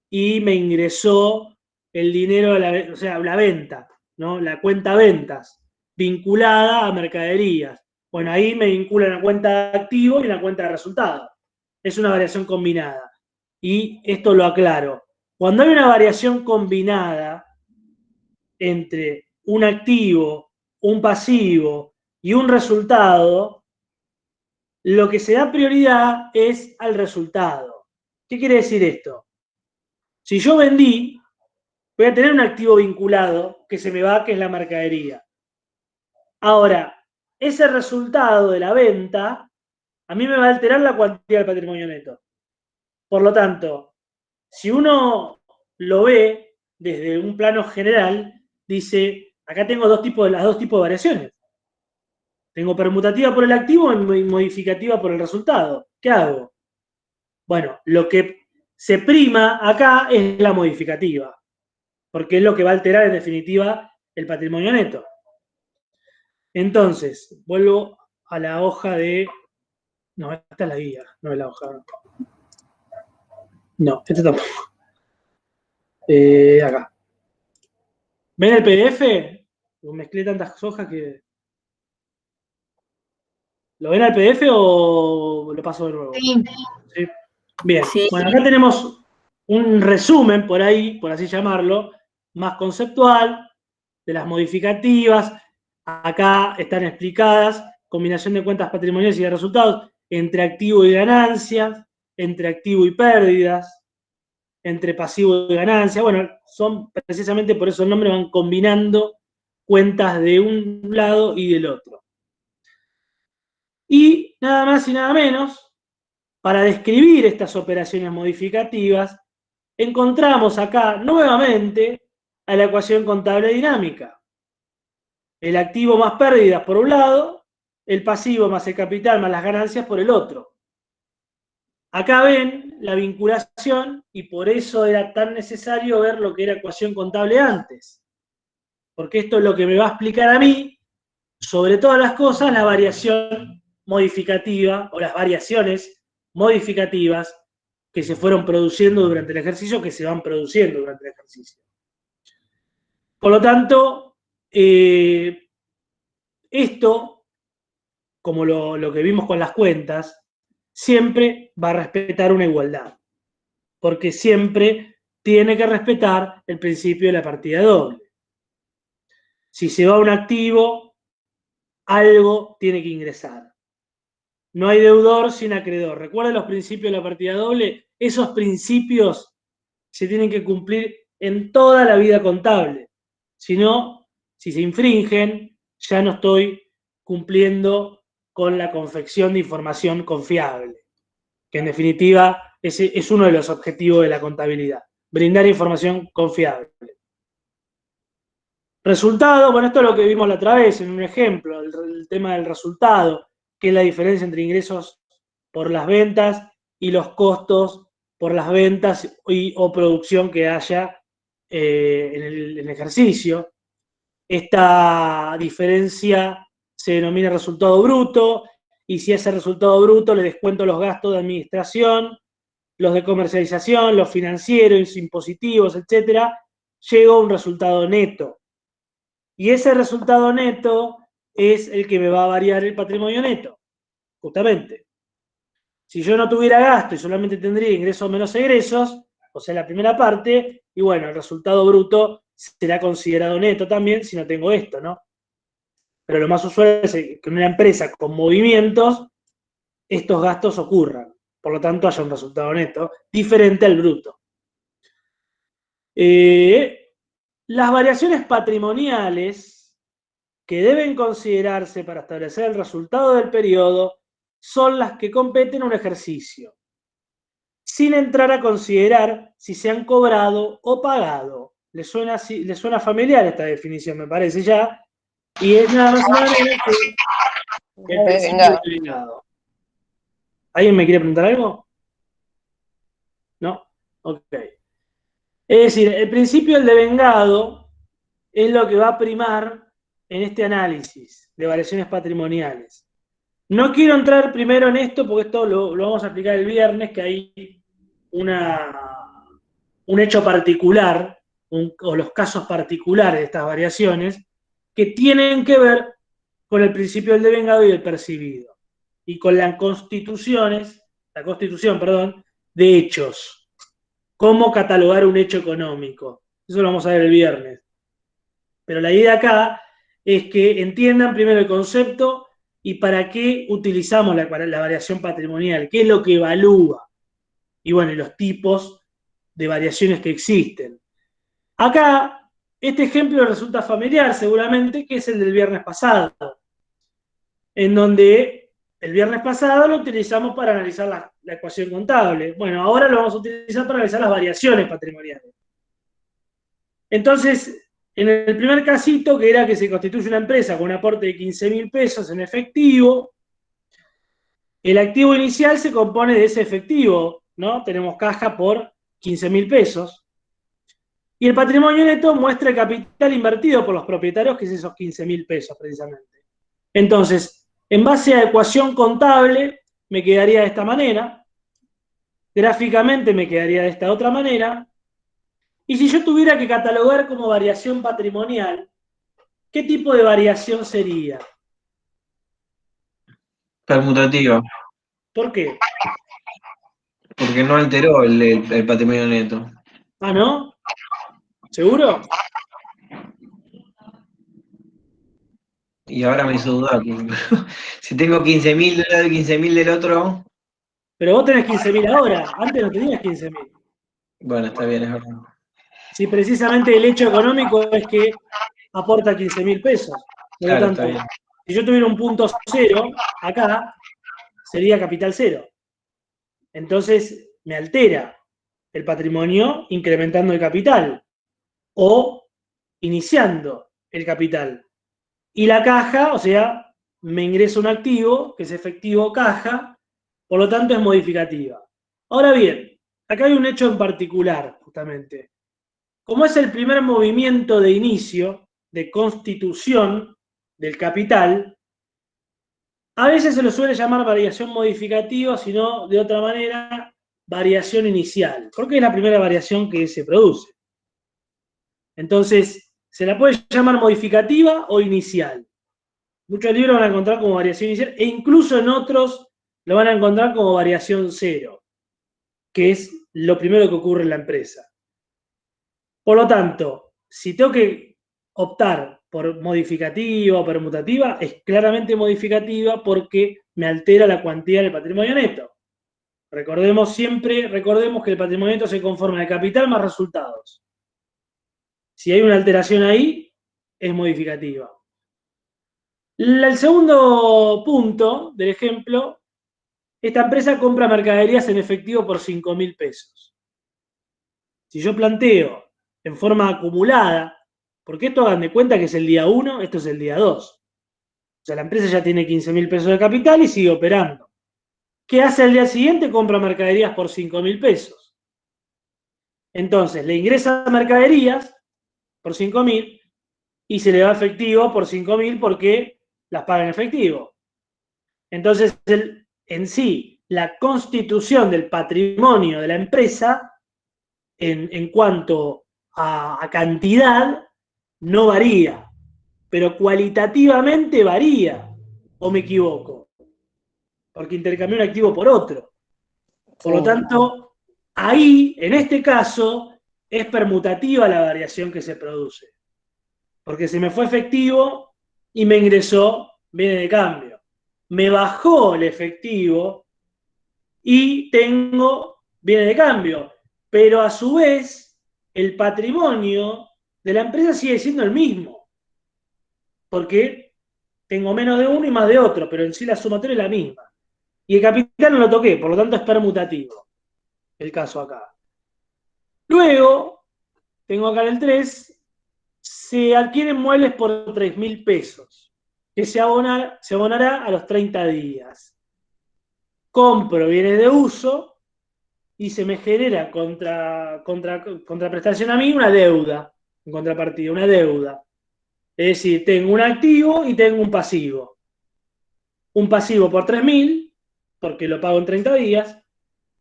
y me ingresó el dinero, o sea, la venta, ¿no? La cuenta ventas, vinculada a mercaderías. Bueno, ahí me vincula la cuenta de activo y la cuenta de resultado. Es una variación combinada. Y esto lo aclaro. Cuando hay una variación combinada entre un activo, un pasivo y un resultado, lo que se da prioridad es al resultado. ¿Qué quiere decir esto? Si yo vendí, voy a tener un activo vinculado que se me va, que es la mercadería. Ahora, ese resultado de la venta a mí me va a alterar la cuantía del patrimonio neto. Por lo tanto, si uno lo ve desde un plano general, dice, acá tengo las dos tipos de variaciones. Tengo permutativa por el activo y modificativa por el resultado. ¿Qué hago? Bueno, lo que se prima acá es la modificativa. porque es lo que va a alterar en definitiva el patrimonio neto. Entonces, vuelvo a la hoja de... No, esta es la guía, no es la hoja. No, esta tampoco. Acá. ¿Ven el PDF? Mezclé tantas hojas que... ¿Lo ven al PDF o lo paso de nuevo? Sí. ¿Sí? Bien. Sí. Bueno, acá tenemos un resumen, por ahí, por así llamarlo, más conceptual, de las modificativas. Acá están explicadas combinación de cuentas patrimoniales y de resultados entre activo y ganancias, entre activo y pérdidas, entre pasivo y ganancia. Bueno, son precisamente por eso el nombre, van combinando cuentas de un lado y del otro. Y nada más y nada menos, para describir estas operaciones modificativas, encontramos acá nuevamente a la ecuación contable dinámica. El activo más pérdidas por un lado, el pasivo más el capital más las ganancias por el otro. Acá ven la vinculación y por eso era tan necesario ver lo que era ecuación contable antes. Porque esto es lo que me va a explicar a mí, sobre todas las cosas, la variación modificativa o las variaciones modificativas que se fueron produciendo durante el ejercicio, que se van produciendo durante el ejercicio. Por lo tanto, esto, como lo que vimos con las cuentas, siempre va a respetar una igualdad, porque siempre tiene que respetar el principio de la partida doble. Si se va un activo, algo tiene que ingresar. No hay deudor sin acreedor. ¿Recuerdan los principios de la partida doble? Esos principios se tienen que cumplir en toda la vida contable. Si no, si se infringen, ya no estoy cumpliendo con la confección de información confiable, que en definitiva ese es uno de los objetivos de la contabilidad, brindar información confiable. Resultado, bueno, esto es lo que vimos la otra vez en un ejemplo, el tema del resultado, que es la diferencia entre ingresos por las ventas y los costos por las ventas o producción que haya en el ejercicio. Esta diferencia se denomina resultado bruto, y si ese resultado bruto le descuento los gastos de administración, los de comercialización, los financieros, impositivos, etcétera, llego a un resultado neto. Y ese resultado neto es el que me va a variar el patrimonio neto, justamente. Si yo no tuviera gasto y solamente tendría ingresos menos egresos, o sea, la primera parte, y bueno, el resultado bruto será considerado neto también si no tengo esto, ¿no? Pero lo más usual es que en una empresa con movimientos, estos gastos ocurran. Por lo tanto, haya un resultado neto diferente al bruto. Las variaciones patrimoniales que deben considerarse para establecer el resultado del periodo son las que competen a un ejercicio, sin entrar a considerar si se han cobrado o pagado. ¿Les suena familiar esta definición, me parece ya? Y es nada más nada menos que el principio del devengado. ¿Alguien me quiere preguntar algo? ¿No? Ok. Es decir, el principio del devengado es lo que va a primar en este análisis de variaciones patrimoniales. No quiero entrar primero en esto porque esto lo vamos a explicar el viernes, que hay un hecho particular, o los casos particulares de estas variaciones, que tienen que ver con el principio del devengado y del percibido, y con la constitución, de hechos. Cómo catalogar un hecho económico. Eso lo vamos a ver el viernes. Pero la idea acá es que entiendan primero el concepto y para qué utilizamos la variación patrimonial, qué es lo que evalúa. Y bueno, y los tipos de variaciones que existen. Acá, este ejemplo resulta familiar seguramente, que es el del viernes pasado, en donde el viernes pasado lo utilizamos para analizar la ecuación contable. Bueno, ahora lo vamos a utilizar para analizar las variaciones patrimoniales. Entonces, en el primer casito, que era que se constituye una empresa con un aporte de 15.000 pesos en efectivo, el activo inicial se compone de ese efectivo, ¿no? Tenemos caja por 15.000 pesos. Y el patrimonio neto muestra el capital invertido por los propietarios, que es esos 15.000 pesos precisamente. Entonces, en base a ecuación contable, me quedaría de esta manera. Gráficamente me quedaría de esta otra manera. Y si yo tuviera que catalogar como variación patrimonial, ¿qué tipo de variación sería? Permutativa, ¿Por qué? porque no alteró el patrimonio neto. Ah, ¿no? ¿Seguro? Y ahora me hizo dudar. Si tengo 15.000 del lado y 15.000 del otro, Pero vos tenés 15.000 ahora, antes no tenías 15.000. bueno, está bien, es verdad. Si precisamente el hecho económico es que aporta 15.000 pesos. Por lo Claro, está tanto, bien. si yo tuviera un punto cero, acá sería capital cero. Entonces me altera el patrimonio incrementando el capital o iniciando el capital. Y la caja, o sea, me ingresa un activo, que es efectivo caja, por lo tanto es modificativa. Ahora bien, acá hay un hecho en particular, justamente. Como es el primer movimiento de inicio, de constitución del capital, a veces se lo suele llamar variación modificativa, sino de otra manera, variación inicial, porque es la primera variación que se produce. Entonces, se la puede llamar modificativa o inicial. Muchos libros van a encontrar como variación inicial e incluso en otros lo van a encontrar como variación cero, que es lo primero que ocurre en la empresa. Por lo tanto, si tengo que optar por modificativa o permutativa, es claramente modificativa porque me altera la cuantía del patrimonio neto. Recordemos que el patrimonio neto se conforma de capital más resultados. Si hay una alteración ahí, es modificativa. El segundo punto del ejemplo, esta empresa compra mercaderías en efectivo por 5.000 pesos. Si yo planteo en forma acumulada, porque esto hagan de cuenta que es el día 1, esto es el día 2. O sea, la empresa ya tiene 15.000 pesos de capital y sigue operando. ¿Qué hace al día siguiente? Compra mercaderías por 5.000 pesos. Entonces, le ingresa mercaderías por 5.000 y se le da efectivo por 5.000 porque las paga en efectivo. Entonces, en sí, la constitución del patrimonio de la empresa en cuanto a cantidad no varía, pero cualitativamente varía, ¿o me equivoco? Porque intercambió un activo por otro. Por lo tanto, ahí, en este caso, es permutativa la variación que se produce. Porque se me fue efectivo y me ingresó bienes de cambio. Me bajó el efectivo y tengo bienes de cambio. Pero a su vez, el patrimonio de la empresa sigue siendo el mismo. Porque tengo menos de uno y más de otro, pero en sí la sumatoria es la misma. Y el capital no lo toqué, por lo tanto es permutativo el caso acá. Luego, tengo acá en el 3, se adquieren muebles por 3.000 pesos, que se abonará a los 30 días. Compro bienes de uso y se me genera contraprestación a mí una deuda, en contrapartida, una deuda. Es decir, tengo un activo y tengo un pasivo. Un pasivo por 3.000, porque lo pago en 30 días,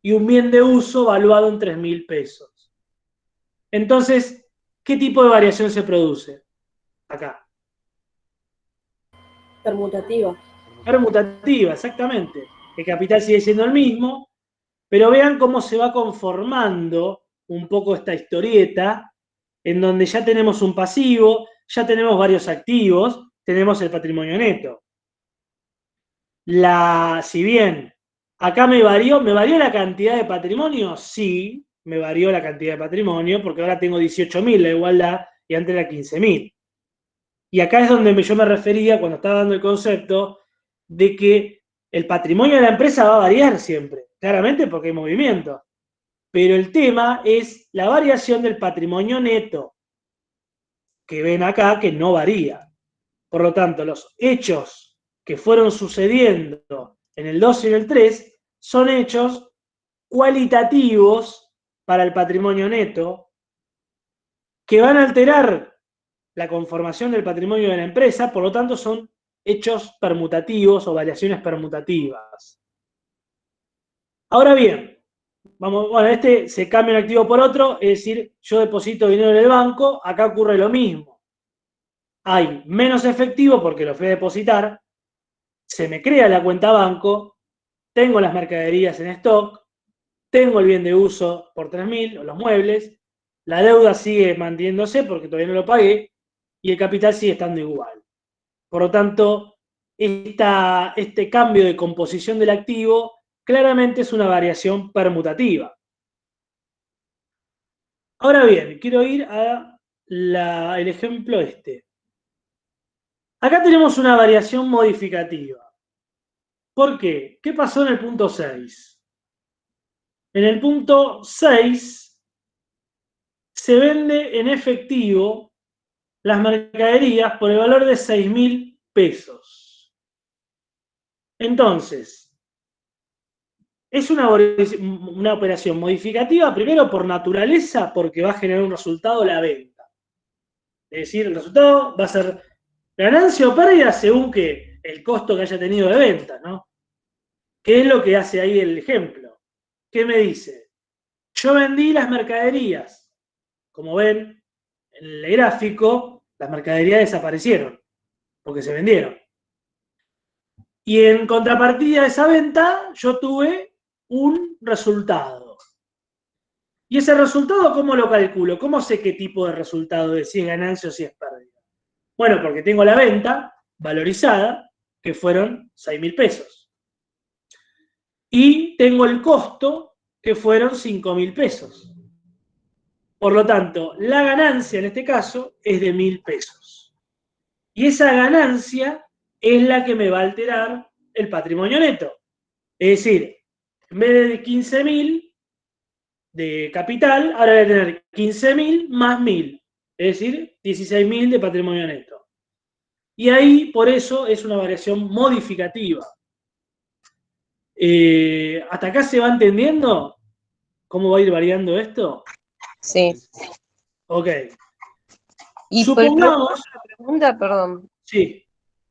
y un bien de uso valuado en 3.000 pesos. Entonces, ¿qué tipo de variación se produce? Acá. Permutativa. Permutativa, exactamente. El capital sigue siendo el mismo, pero vean cómo se va conformando un poco esta historieta, en donde ya tenemos un pasivo, ya tenemos varios activos, tenemos el patrimonio neto. Si bien acá me varió la cantidad de patrimonio, sí, me varió la cantidad de patrimonio, porque ahora tengo 18.000 la igualdad y antes era 15.000. Y acá es donde yo me refería cuando estaba dando el concepto de que el patrimonio de la empresa va a variar siempre, claramente porque hay movimiento. Pero el tema es la variación del patrimonio neto, que ven acá que no varía. Por lo tanto, los hechos que fueron sucediendo en el 2 y en el 3 son hechos cualitativos para el patrimonio neto que van a alterar la conformación del patrimonio de la empresa, por lo tanto son hechos permutativos o variaciones permutativas. Ahora bien, bueno, se cambia un activo por otro, es decir, yo deposito dinero en el banco, acá ocurre lo mismo. Hay menos efectivo porque lo fui a depositar, se me crea la cuenta banco, tengo las mercaderías en stock, tengo el bien de uso por 3.000 o los muebles, la deuda sigue manteniéndose porque todavía no lo pagué y el capital sigue estando igual. Por lo tanto, este cambio de composición del activo claramente es una variación permutativa. Ahora bien, quiero ir al ejemplo este. Acá tenemos una variación modificativa. ¿Por qué? ¿Qué pasó en el punto 6? En el punto 6 se vende en efectivo las mercaderías por el valor de 6.000 pesos. Entonces, es una operación modificativa, primero por naturaleza, porque va a generar un resultado la venta. Es decir, el resultado va a ser ganancia o pérdida según que el costo que haya tenido de venta, ¿no? ¿Qué es lo que hace ahí el ejemplo? ¿Qué me dice? Yo vendí las mercaderías. Como ven en el gráfico, las mercaderías desaparecieron porque se vendieron. Y en contrapartida de esa venta, yo tuve un resultado. ¿Y ese resultado cómo lo calculo? ¿Cómo sé qué tipo de resultado es? Si es ganancia o si es pérdida. Bueno, porque tengo la venta valorizada, que fueron 6.000 pesos. Y tengo el costo, que fueron 5.000 pesos. Por lo tanto, la ganancia en este caso es de 1.000 pesos. Y esa ganancia es la que me va a alterar el patrimonio neto. Es decir, en vez de 15.000 de capital, ahora voy a tener 15.000 más 1.000. Es decir, 16.000 de patrimonio neto. Y ahí, por eso, es una variación modificativa. ¿Hasta acá se va entendiendo cómo va a ir variando esto? Sí. Ok. Y supongamos... una pregunta, perdón. Sí.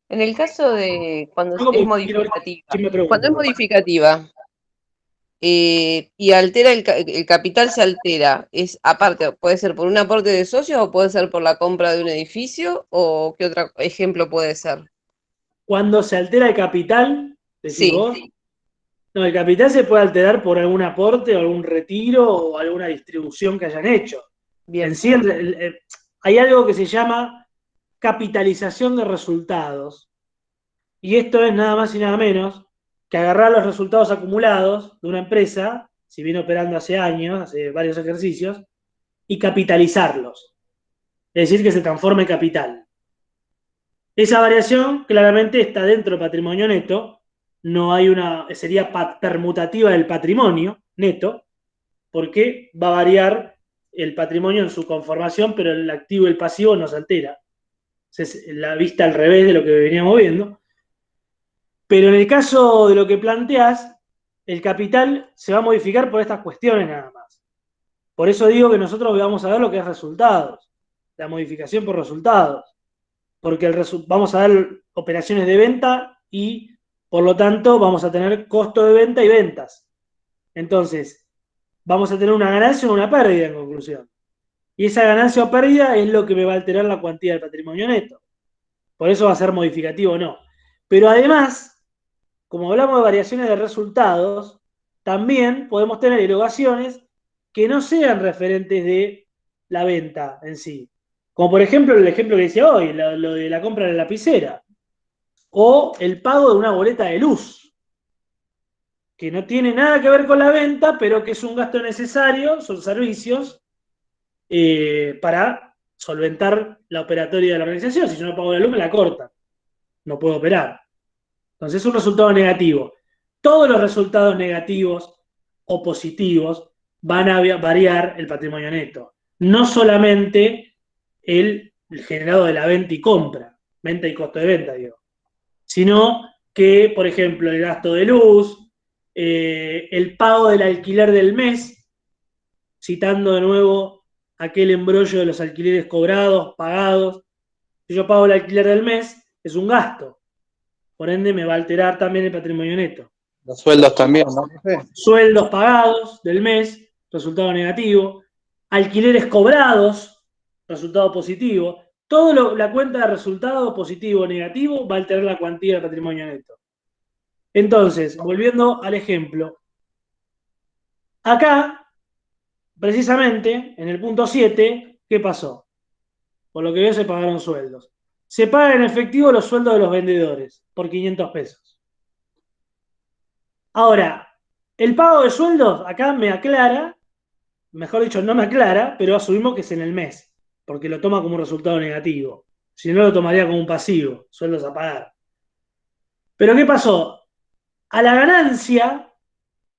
En el caso de cuando Algo es quiero ver modificativa, quién me pregunta. cuando es modificativa y altera el capital se altera, es aparte, puede ser por un aporte de socios o puede ser por la compra de un edificio o qué otro ejemplo puede ser. Cuando se altera el capital, decís Sí. vos. No, el capital se puede alterar por algún aporte o algún retiro o alguna distribución que hayan hecho. Bien. En sí, hay algo que se llama capitalización de resultados. Y esto es nada más y nada menos que agarrar los resultados acumulados de una empresa, si viene operando hace años, hace varios ejercicios, y capitalizarlos. Es decir, que se transforme en capital. Esa variación claramente está dentro del patrimonio neto, no hay sería permutativa del patrimonio neto, porque va a variar el patrimonio en su conformación, pero el activo y el pasivo no se altera. Es la vista al revés de lo que veníamos viendo. Pero en el caso de lo que planteas, el capital se va a modificar por estas cuestiones nada más. Por eso digo que nosotros vamos a ver lo que es resultados, la modificación por resultados. Porque vamos a ver operaciones de venta y, por lo tanto, vamos a tener costo de venta y ventas. Entonces, vamos a tener una ganancia o una pérdida en conclusión. Y esa ganancia o pérdida es lo que me va a alterar la cuantía del patrimonio neto. Por eso va a ser modificativo o no. Pero además, como hablamos de variaciones de resultados, también podemos tener erogaciones que no sean referentes de la venta en sí. Como por ejemplo el ejemplo que decía hoy, lo de la compra de la lapicera. O el pago de una boleta de luz, que no tiene nada que ver con la venta, pero que es un gasto necesario, son servicios, para solventar la operatoria de la organización. Si yo no pago la luz, me la cortan. No puedo operar. Entonces es un resultado negativo. Todos los resultados negativos o positivos van a variar el patrimonio neto. No solamente el generado de la venta y compra, venta y costo de venta, digo, sino que, por ejemplo, el gasto de luz, el pago del alquiler del mes, citando de nuevo aquel embrollo de los alquileres cobrados, pagados. Si yo pago el alquiler del mes, es un gasto. Por ende, me va a alterar también el patrimonio neto. Los sueldos también, ¿no? Sueldos pagados del mes, resultado negativo. Alquileres cobrados, resultado positivo. La cuenta de resultado positivo o negativo va a alterar la cuantía del patrimonio neto. Entonces, volviendo al ejemplo. Acá, precisamente, en el punto 7, ¿qué pasó? Por lo que veo, se pagaron sueldos. Se pagan en efectivo los sueldos de los vendedores por 500 pesos. Ahora, el pago de sueldos acá me aclara, mejor dicho, no me aclara, pero asumimos que es en el mes, porque lo toma como un resultado negativo. Si no, lo tomaría como un pasivo, sueldos a pagar. Pero ¿qué pasó? A la ganancia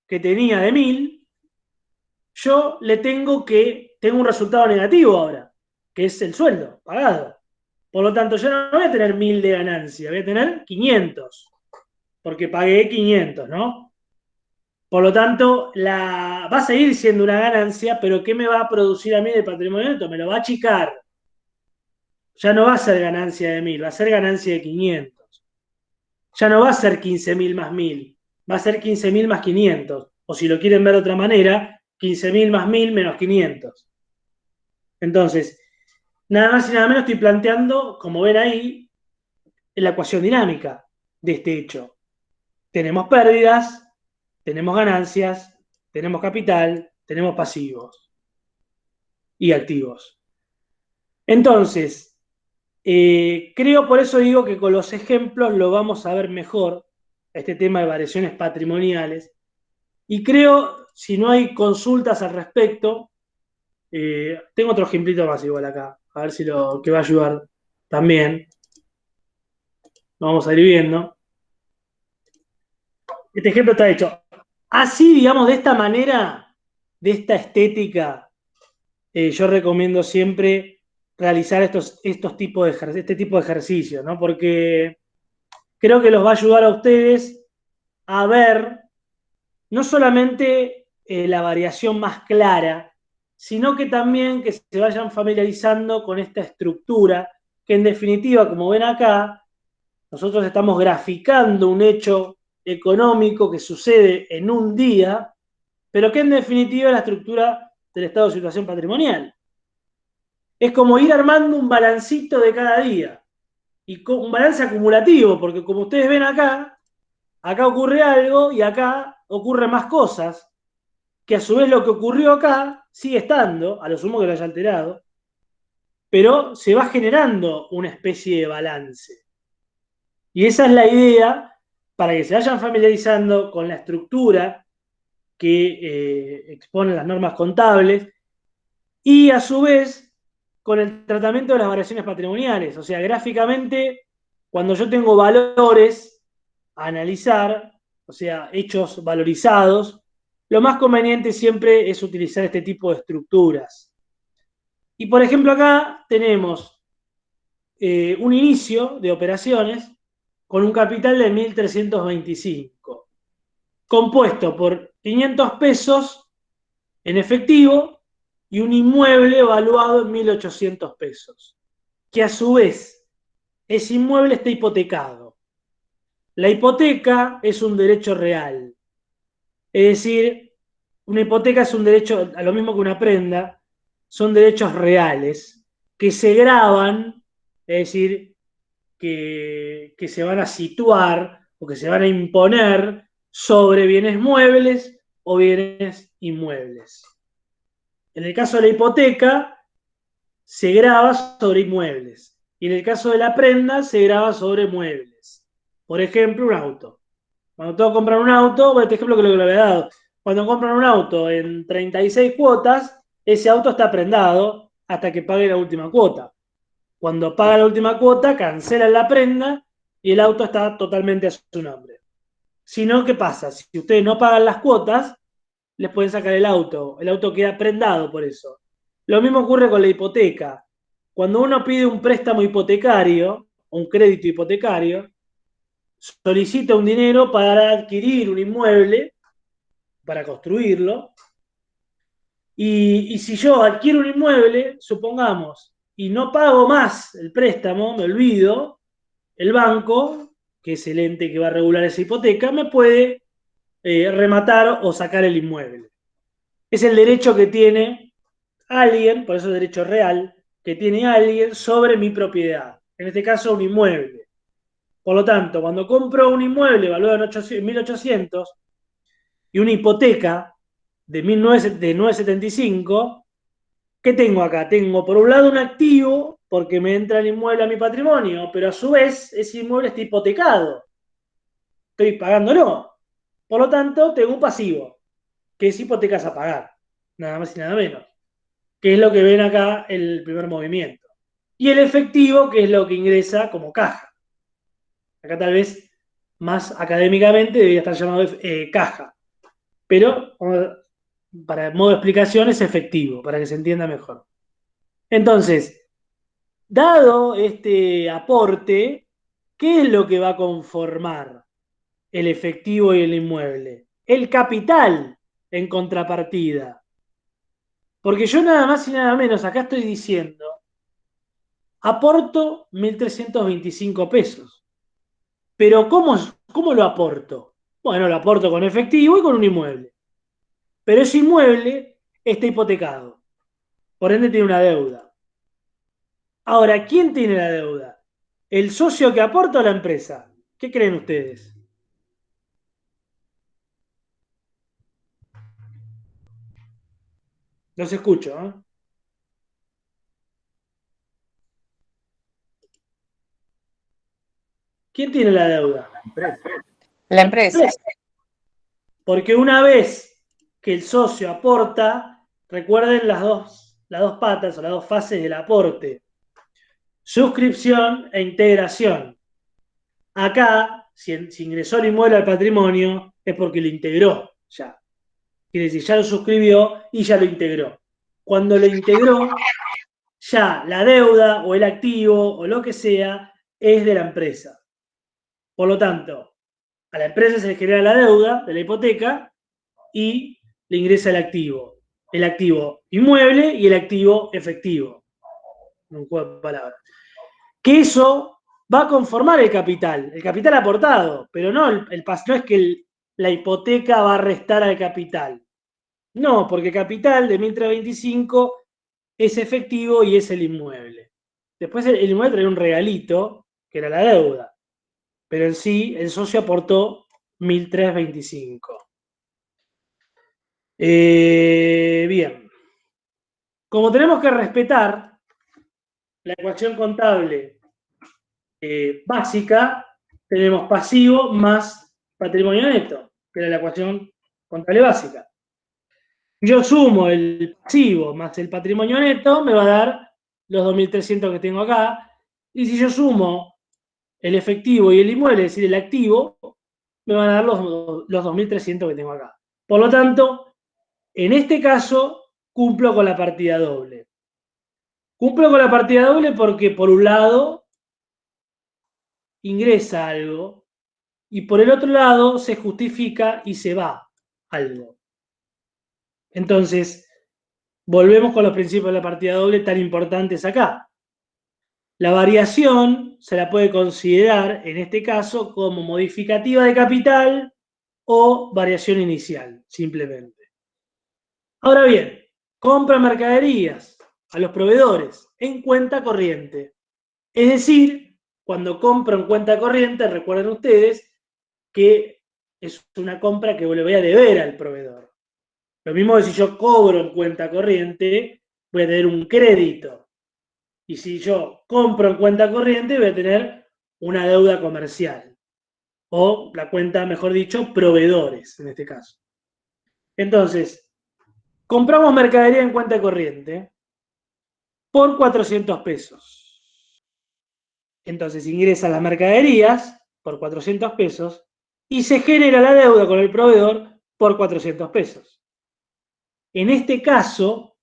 que tenía de 1000, yo tengo un resultado negativo ahora, que es el sueldo pagado. Por lo tanto, yo no voy a tener 1000 de ganancia, voy a tener 500, porque pagué 500, ¿no? Por lo tanto, va a seguir siendo una ganancia, pero ¿qué me va a producir a mí de patrimonio neto? Me lo va a achicar. Ya no va a ser ganancia de 1000, va a ser ganancia de 500. Ya no va a ser 15.000 más 1000, va a ser 15.000 más 500. O si lo quieren ver de otra manera, 15.000 más 1000 menos 500. Entonces, nada más y nada menos estoy planteando, como ven ahí, la ecuación dinámica de este hecho. Tenemos pérdidas, tenemos ganancias, tenemos capital, tenemos pasivos y activos. Entonces, creo, por eso digo que con los ejemplos lo vamos a ver mejor, este tema de variaciones patrimoniales. Y creo, si no hay consultas al respecto, tengo otro ejemplito más igual acá, a ver si que va a ayudar también. Lo vamos a ir viendo. Este ejemplo está hecho así, digamos, de esta manera, de esta estética. Yo recomiendo siempre realizar este tipo de ejercicios, ¿no? Porque creo que los va a ayudar a ustedes a ver no solamente la variación más clara, sino que también que se vayan familiarizando con esta estructura, que en definitiva, como ven acá, nosotros estamos graficando un hecho económico que sucede en un día, pero que en definitiva es la estructura del estado de situación patrimonial. Es como ir armando un balancito de cada día, y un balance acumulativo, porque como ustedes ven acá ocurre algo y acá ocurren más cosas, que a su vez lo que ocurrió acá sigue estando, a lo sumo que lo haya alterado, pero se va generando una especie de balance. Y esa es la idea para que se vayan familiarizando con la estructura que exponen las normas contables y a su vez con el tratamiento de las variaciones patrimoniales. O sea, gráficamente, cuando yo tengo valores a analizar, o sea, hechos valorizados, lo más conveniente siempre es utilizar este tipo de estructuras. Y por ejemplo acá tenemos un inicio de operaciones con un capital de 1.325, compuesto por 500 pesos en efectivo y un inmueble evaluado en 1.800 pesos, que a su vez ese inmueble está hipotecado. La hipoteca es un derecho real, es decir, una hipoteca es un derecho, a lo mismo que una prenda, son derechos reales que se graban, es decir, que se van a situar o que se van a imponer sobre bienes muebles o bienes inmuebles. En el caso de la hipoteca, se graba sobre inmuebles. Y en el caso de la prenda, se graba sobre muebles. Por ejemplo, un auto. Cuando tengo que comprar un auto, este ejemplo que lo había dado, cuando compran un auto en 36 cuotas, ese auto está prendado hasta que pague la última cuota. Cuando paga la última cuota, cancelan la prenda y el auto está totalmente a su nombre. Si no, ¿qué pasa? Si ustedes no pagan las cuotas, les pueden sacar el auto queda prendado por eso. Lo mismo ocurre con la hipoteca. Cuando uno pide un préstamo hipotecario, un crédito hipotecario, solicita un dinero para adquirir un inmueble, para construirlo, Y si yo adquiero un inmueble, supongamos, y no pago más el préstamo, me olvido, el banco, que es el ente que va a regular esa hipoteca, me puede rematar o sacar el inmueble. Es el derecho que tiene alguien, por eso es derecho real, que tiene alguien sobre mi propiedad. En este caso, un inmueble. Por lo tanto, cuando compro un inmueble valuado en 1.800 y una hipoteca de 975, ¿qué tengo acá? Tengo por un lado un activo, porque me entra el inmueble a mi patrimonio, pero a su vez ese inmueble está hipotecado. Estoy pagándolo. Por lo tanto, tengo un pasivo, que es hipotecas a pagar, nada más y nada menos, que es lo que ven acá el primer movimiento. Y el efectivo, que es lo que ingresa como caja. Acá tal vez más académicamente debería estar llamado caja, pero para modo de explicación es efectivo, para que se entienda mejor. Entonces, dado este aporte, ¿qué es lo que va a conformar el efectivo y el inmueble? El capital en contrapartida. Porque yo nada más y nada menos acá estoy diciendo, aporto 1.325 pesos. Pero ¿cómo lo aporto? Bueno, lo aporto con efectivo y con un inmueble. Pero ese inmueble está hipotecado. Por ende tiene una deuda. Ahora, ¿quién tiene la deuda? ¿El socio que aporta o la empresa? ¿Qué creen ustedes? Los escucho, ¿eh? ¿Quién tiene la deuda? La empresa. Porque una vez que el socio aporta, recuerden las dos patas o las dos fases del aporte. Suscripción e integración. Acá, si ingresó el inmueble al patrimonio, es porque lo integró ya. Quiere decir, ya lo suscribió y ya lo integró. Cuando lo integró, ya la deuda o el activo o lo que sea es de la empresa. Por lo tanto, a la empresa se le genera la deuda de la hipoteca y le ingresa el activo. El activo inmueble y el activo efectivo. Un juego de palabras. Que eso va a conformar el capital aportado, pero no, no es que la hipoteca va a restar al capital. No, porque capital de 1.325 es efectivo y es el inmueble. Después el inmueble trae un regalito, que era la deuda, pero en sí el socio aportó 1.325. Bien. Como tenemos que respetar la ecuación contable básica, tenemos pasivo más patrimonio neto, que era la ecuación contable básica. Yo sumo el pasivo más el patrimonio neto, me va a dar los 2.300 que tengo acá, y si yo sumo el efectivo y el inmueble, es decir, el activo, me van a dar los 2.300 que tengo acá. Por lo tanto, en este caso, cumplo con la partida doble. Cumplo con la partida doble porque, por un lado, ingresa algo, y por el otro lado, se justifica y se va algo. Entonces, volvemos con los principios de la partida doble tan importantes acá. La variación se la puede considerar, en este caso, como modificativa de capital o variación inicial, simplemente. Ahora bien, compra mercaderías a los proveedores en cuenta corriente. Es decir, cuando compro en cuenta corriente, recuerden ustedes que es una compra que le voy a deber al proveedor. Lo mismo que si yo cobro en cuenta corriente, voy a tener un crédito. Y si yo compro en cuenta corriente, voy a tener una deuda comercial. O la cuenta, mejor dicho, proveedores, en este caso. Entonces, compramos mercadería en cuenta corriente por 400 pesos. Entonces ingresan las mercaderías por 400 pesos y se genera la deuda con el proveedor por 400 pesos. En este caso,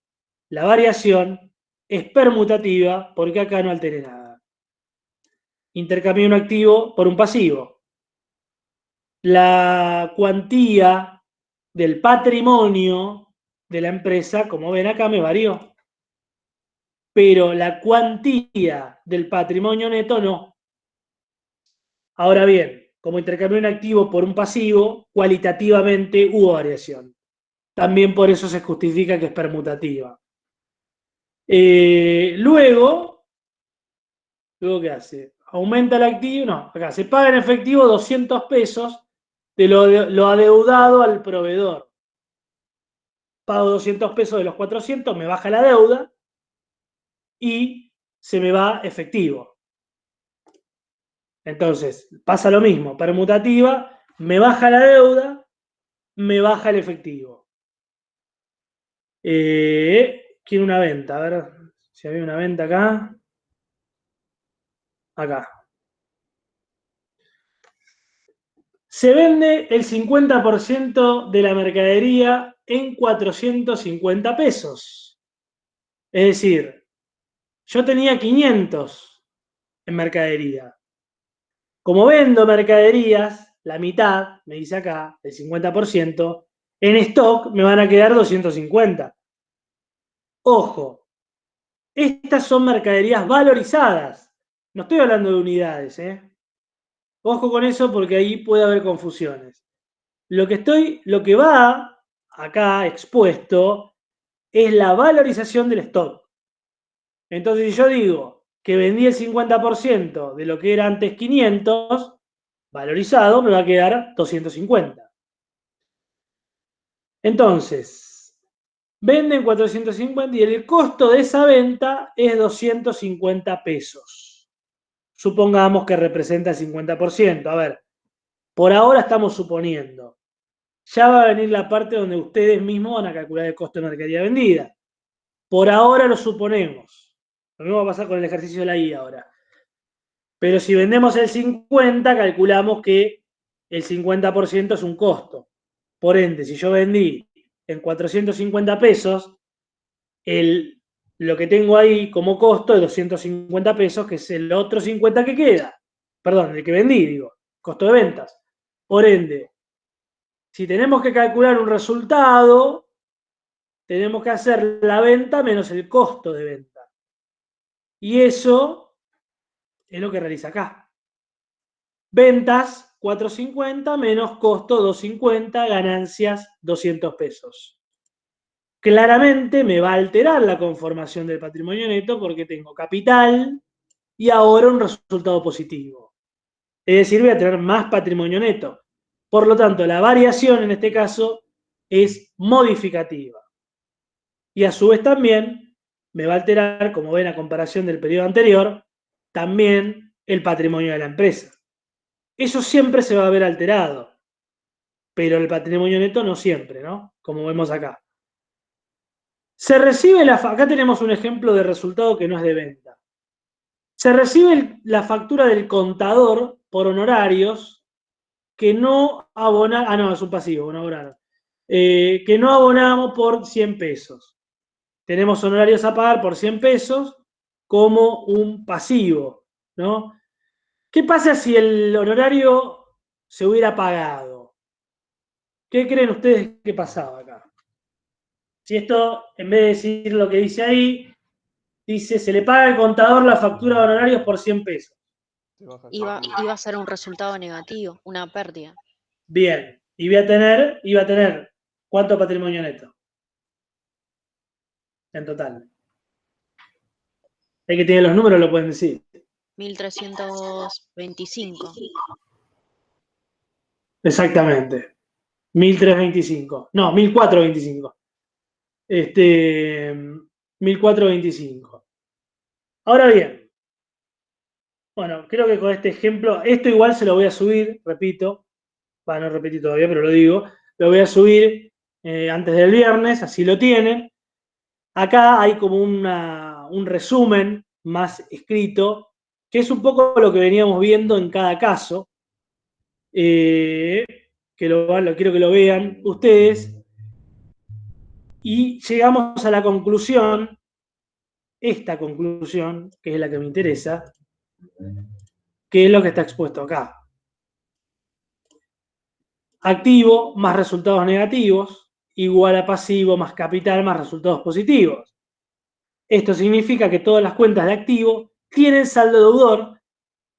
la variación es permutativa porque acá no alteré nada. Intercambié un activo por un pasivo. La cuantía del patrimonio de la empresa, como ven acá, me varió. Pero la cuantía del patrimonio neto no. Ahora bien, como intercambié un activo por un pasivo, cualitativamente hubo variación. También por eso se justifica que es permutativa. Luego, ¿qué hace? Aumenta el activo, no, acá se paga en efectivo 200 pesos de lo adeudado al proveedor. Pago 200 pesos de los 400, me baja la deuda y se me va efectivo. Entonces, pasa lo mismo, permutativa, me baja la deuda, me baja el efectivo. Quiero una venta, a ver si había una venta acá. Acá. Se vende el 50% de la mercadería en 450 pesos. Es decir, yo tenía 500 en mercadería. Como vendo mercaderías, la mitad, me dice acá, el 50%, en stock me van a quedar 250. Ojo, estas son mercaderías valorizadas. No estoy hablando de unidades, ¿eh? Ojo con eso porque ahí puede haber confusiones. Lo que va acá expuesto es la valorización del stock. Entonces, si yo digo que vendí el 50% de lo que era antes 500, valorizado, me va a quedar 250. Entonces, venden 450 y el costo de esa venta es 250 pesos. Supongamos que representa el 50%. A ver, por ahora estamos suponiendo. Ya va a venir la parte donde ustedes mismos van a calcular el costo de mercadería vendida. Por ahora lo suponemos. Lo mismo va a pasar con el ejercicio de la I ahora. Pero si vendemos el 50, calculamos que el 50% es un costo. Por ende, si yo vendí en 450 pesos, lo que tengo ahí como costo es 250 pesos, que es el otro 50 que queda. Perdón, el que vendí, digo, costo de ventas. Por ende, si tenemos que calcular un resultado, tenemos que hacer la venta menos el costo de venta. Y eso es lo que realiza acá. Ventas 450 menos costo 250, ganancias 200 pesos. Claramente me va a alterar la conformación del patrimonio neto porque tengo capital y ahora un resultado positivo. Es decir, voy a tener más patrimonio neto. Por lo tanto, la variación en este caso es modificativa. Y a su vez también me va a alterar, como ven a comparación del periodo anterior, también el patrimonio de la empresa. Eso siempre se va a ver alterado, pero el patrimonio neto no siempre, ¿no? Como vemos acá. Se recibe acá tenemos un ejemplo de resultado que no es de venta. Se recibe la factura del contador por honorarios que no abonamos, no, es un pasivo, no abonaron, que no abonamos por 100 pesos. Tenemos honorarios a pagar por 100 pesos como un pasivo, ¿no? ¿Qué pasa si el honorario se hubiera pagado? ¿Qué creen ustedes que pasaba acá? Si esto, en vez de decir lo que dice ahí, dice, se le paga al contador la factura de honorarios por 100 pesos. Iba a ser un resultado negativo, una pérdida. Bien, y iba a tener, ¿cuánto patrimonio neto? En total. El que tiene los números lo pueden decir. 1325. Exactamente. 1325. No, 1425. 1425. Ahora bien, bueno, creo que con este ejemplo, esto igual se lo voy a subir, repito, no repetí todavía, pero lo digo, lo voy a subir antes del viernes, así lo tienen. Acá hay como un resumen más escrito, que es un poco lo que veníamos viendo en cada caso, que quiero que lo vean ustedes, y llegamos a la conclusión, esta conclusión, que es la que me interesa, que es lo que está expuesto acá. Activo más resultados negativos, igual a pasivo más capital más resultados positivos. Esto significa que todas las cuentas de activo tienen saldo deudor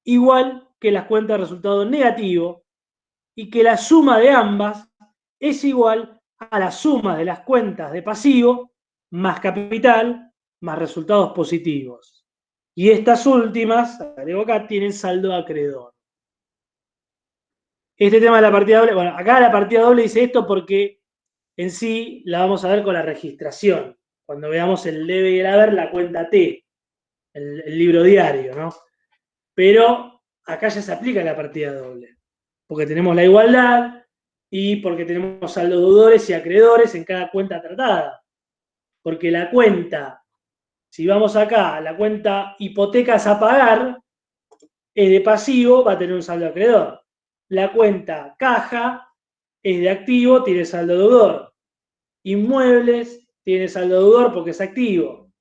igual que las cuentas de resultado negativo y que la suma de ambas es igual a la suma de las cuentas de pasivo más capital más resultados positivos. Y estas últimas, agrego acá, tienen saldo acreedor. Este tema de la partida doble, bueno, acá la partida doble dice esto porque en sí la vamos a ver con la registración. Cuando veamos el debe y el haber, la cuenta T, el libro diario, ¿no? Pero acá ya se aplica la partida doble, porque tenemos la igualdad y porque tenemos saldos deudores y acreedores en cada cuenta tratada. Porque la cuenta, si vamos acá, la cuenta hipotecas a pagar, es de pasivo, va a tener un saldo acreedor. La cuenta caja es de activo, tiene saldo deudor. Inmuebles tiene saldo deudor porque es activo.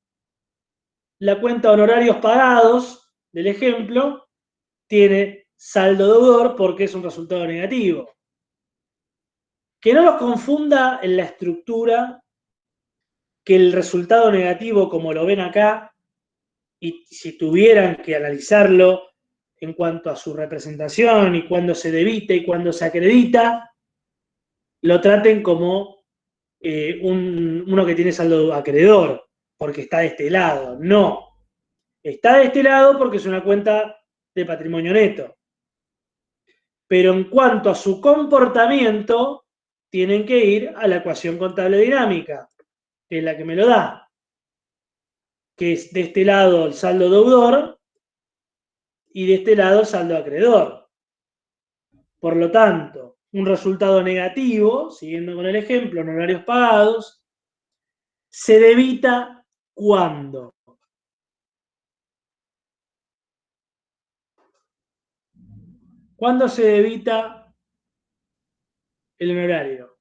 La cuenta honorarios pagados, del ejemplo, tiene saldo deudor porque es un resultado negativo. Que no los confunda en la estructura, que el resultado negativo, como lo ven acá, y si tuvieran que analizarlo en cuanto a su representación y cuándo se debita y cuándo se acredita, lo traten como uno que tiene saldo acreedor, porque está de este lado. No. Está de este lado porque es una cuenta de patrimonio neto. Pero en cuanto a su comportamiento, tienen que ir a la ecuación contable dinámica, que es la que me lo da, que es de este lado el saldo deudor y de este lado el saldo acreedor. Por lo tanto, un resultado negativo, siguiendo con el ejemplo, en horarios pagados, se debita ¿cuándo? ¿Cuándo se debita el honorario?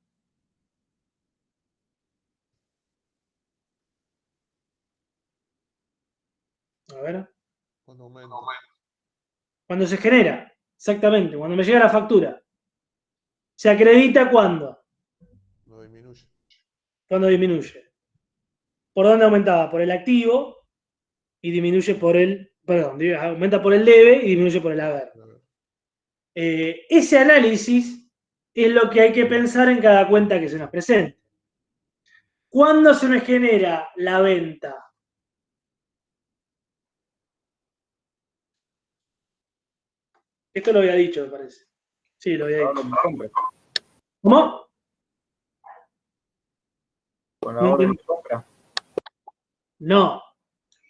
A ver. Cuando se genera, exactamente, cuando me llega la factura. ¿Se acredita cuándo? No disminuye. Cuando disminuye. ¿Por dónde aumentaba? Por el activo y disminuye por el, perdón, aumenta por el debe y disminuye por el haber. Ese análisis es lo que hay que pensar en cada cuenta que se nos presente. ¿Cuándo se me genera la venta? Esto lo había dicho, me parece. Sí, lo había dicho. ¿Cómo? Con la orden de compra. No, Con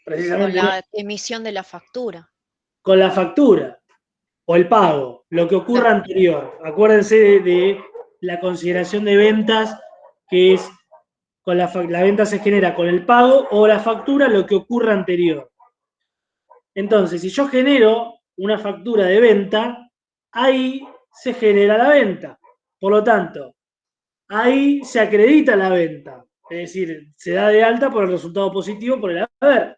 precisamente la emisión de la factura. con la factura o el pago, lo que ocurra anterior. Acuérdense de la consideración de ventas, que es con la venta se genera con el pago o la factura, lo que ocurra anterior. Entonces, si yo genero una factura de venta, ahí se genera la venta. Por lo tanto, ahí se acredita la venta. Es decir, se da de alta por el resultado positivo por el haber.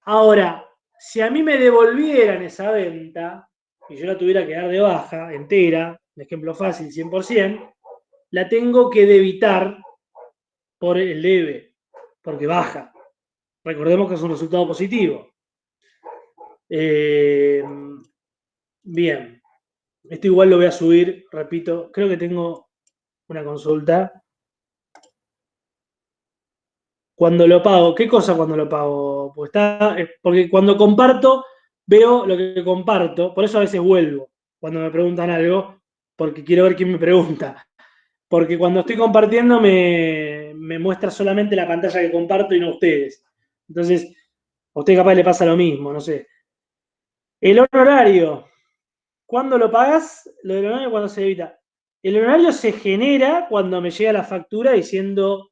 Ahora, si a mí me devolvieran esa venta y yo la tuviera que dar de baja entera, un ejemplo fácil, 100%, la tengo que debitar por el debe, porque baja. Recordemos que es un resultado positivo. Bien. Esto igual lo voy a subir, repito, creo que tengo una consulta. Cuando lo pago, ¿qué cosa cuando lo pago? Porque cuando comparto, veo lo que comparto, por eso a veces vuelvo cuando me preguntan algo, porque quiero ver quién me pregunta. Porque cuando estoy compartiendo me muestra solamente la pantalla que comparto y no ustedes. Entonces, a usted capaz le pasa lo mismo, no sé. El honorario, ¿cuándo lo pagas? Lo del honorario, ¿cuándo se debita? El honorario se genera cuando me llega la factura diciendo,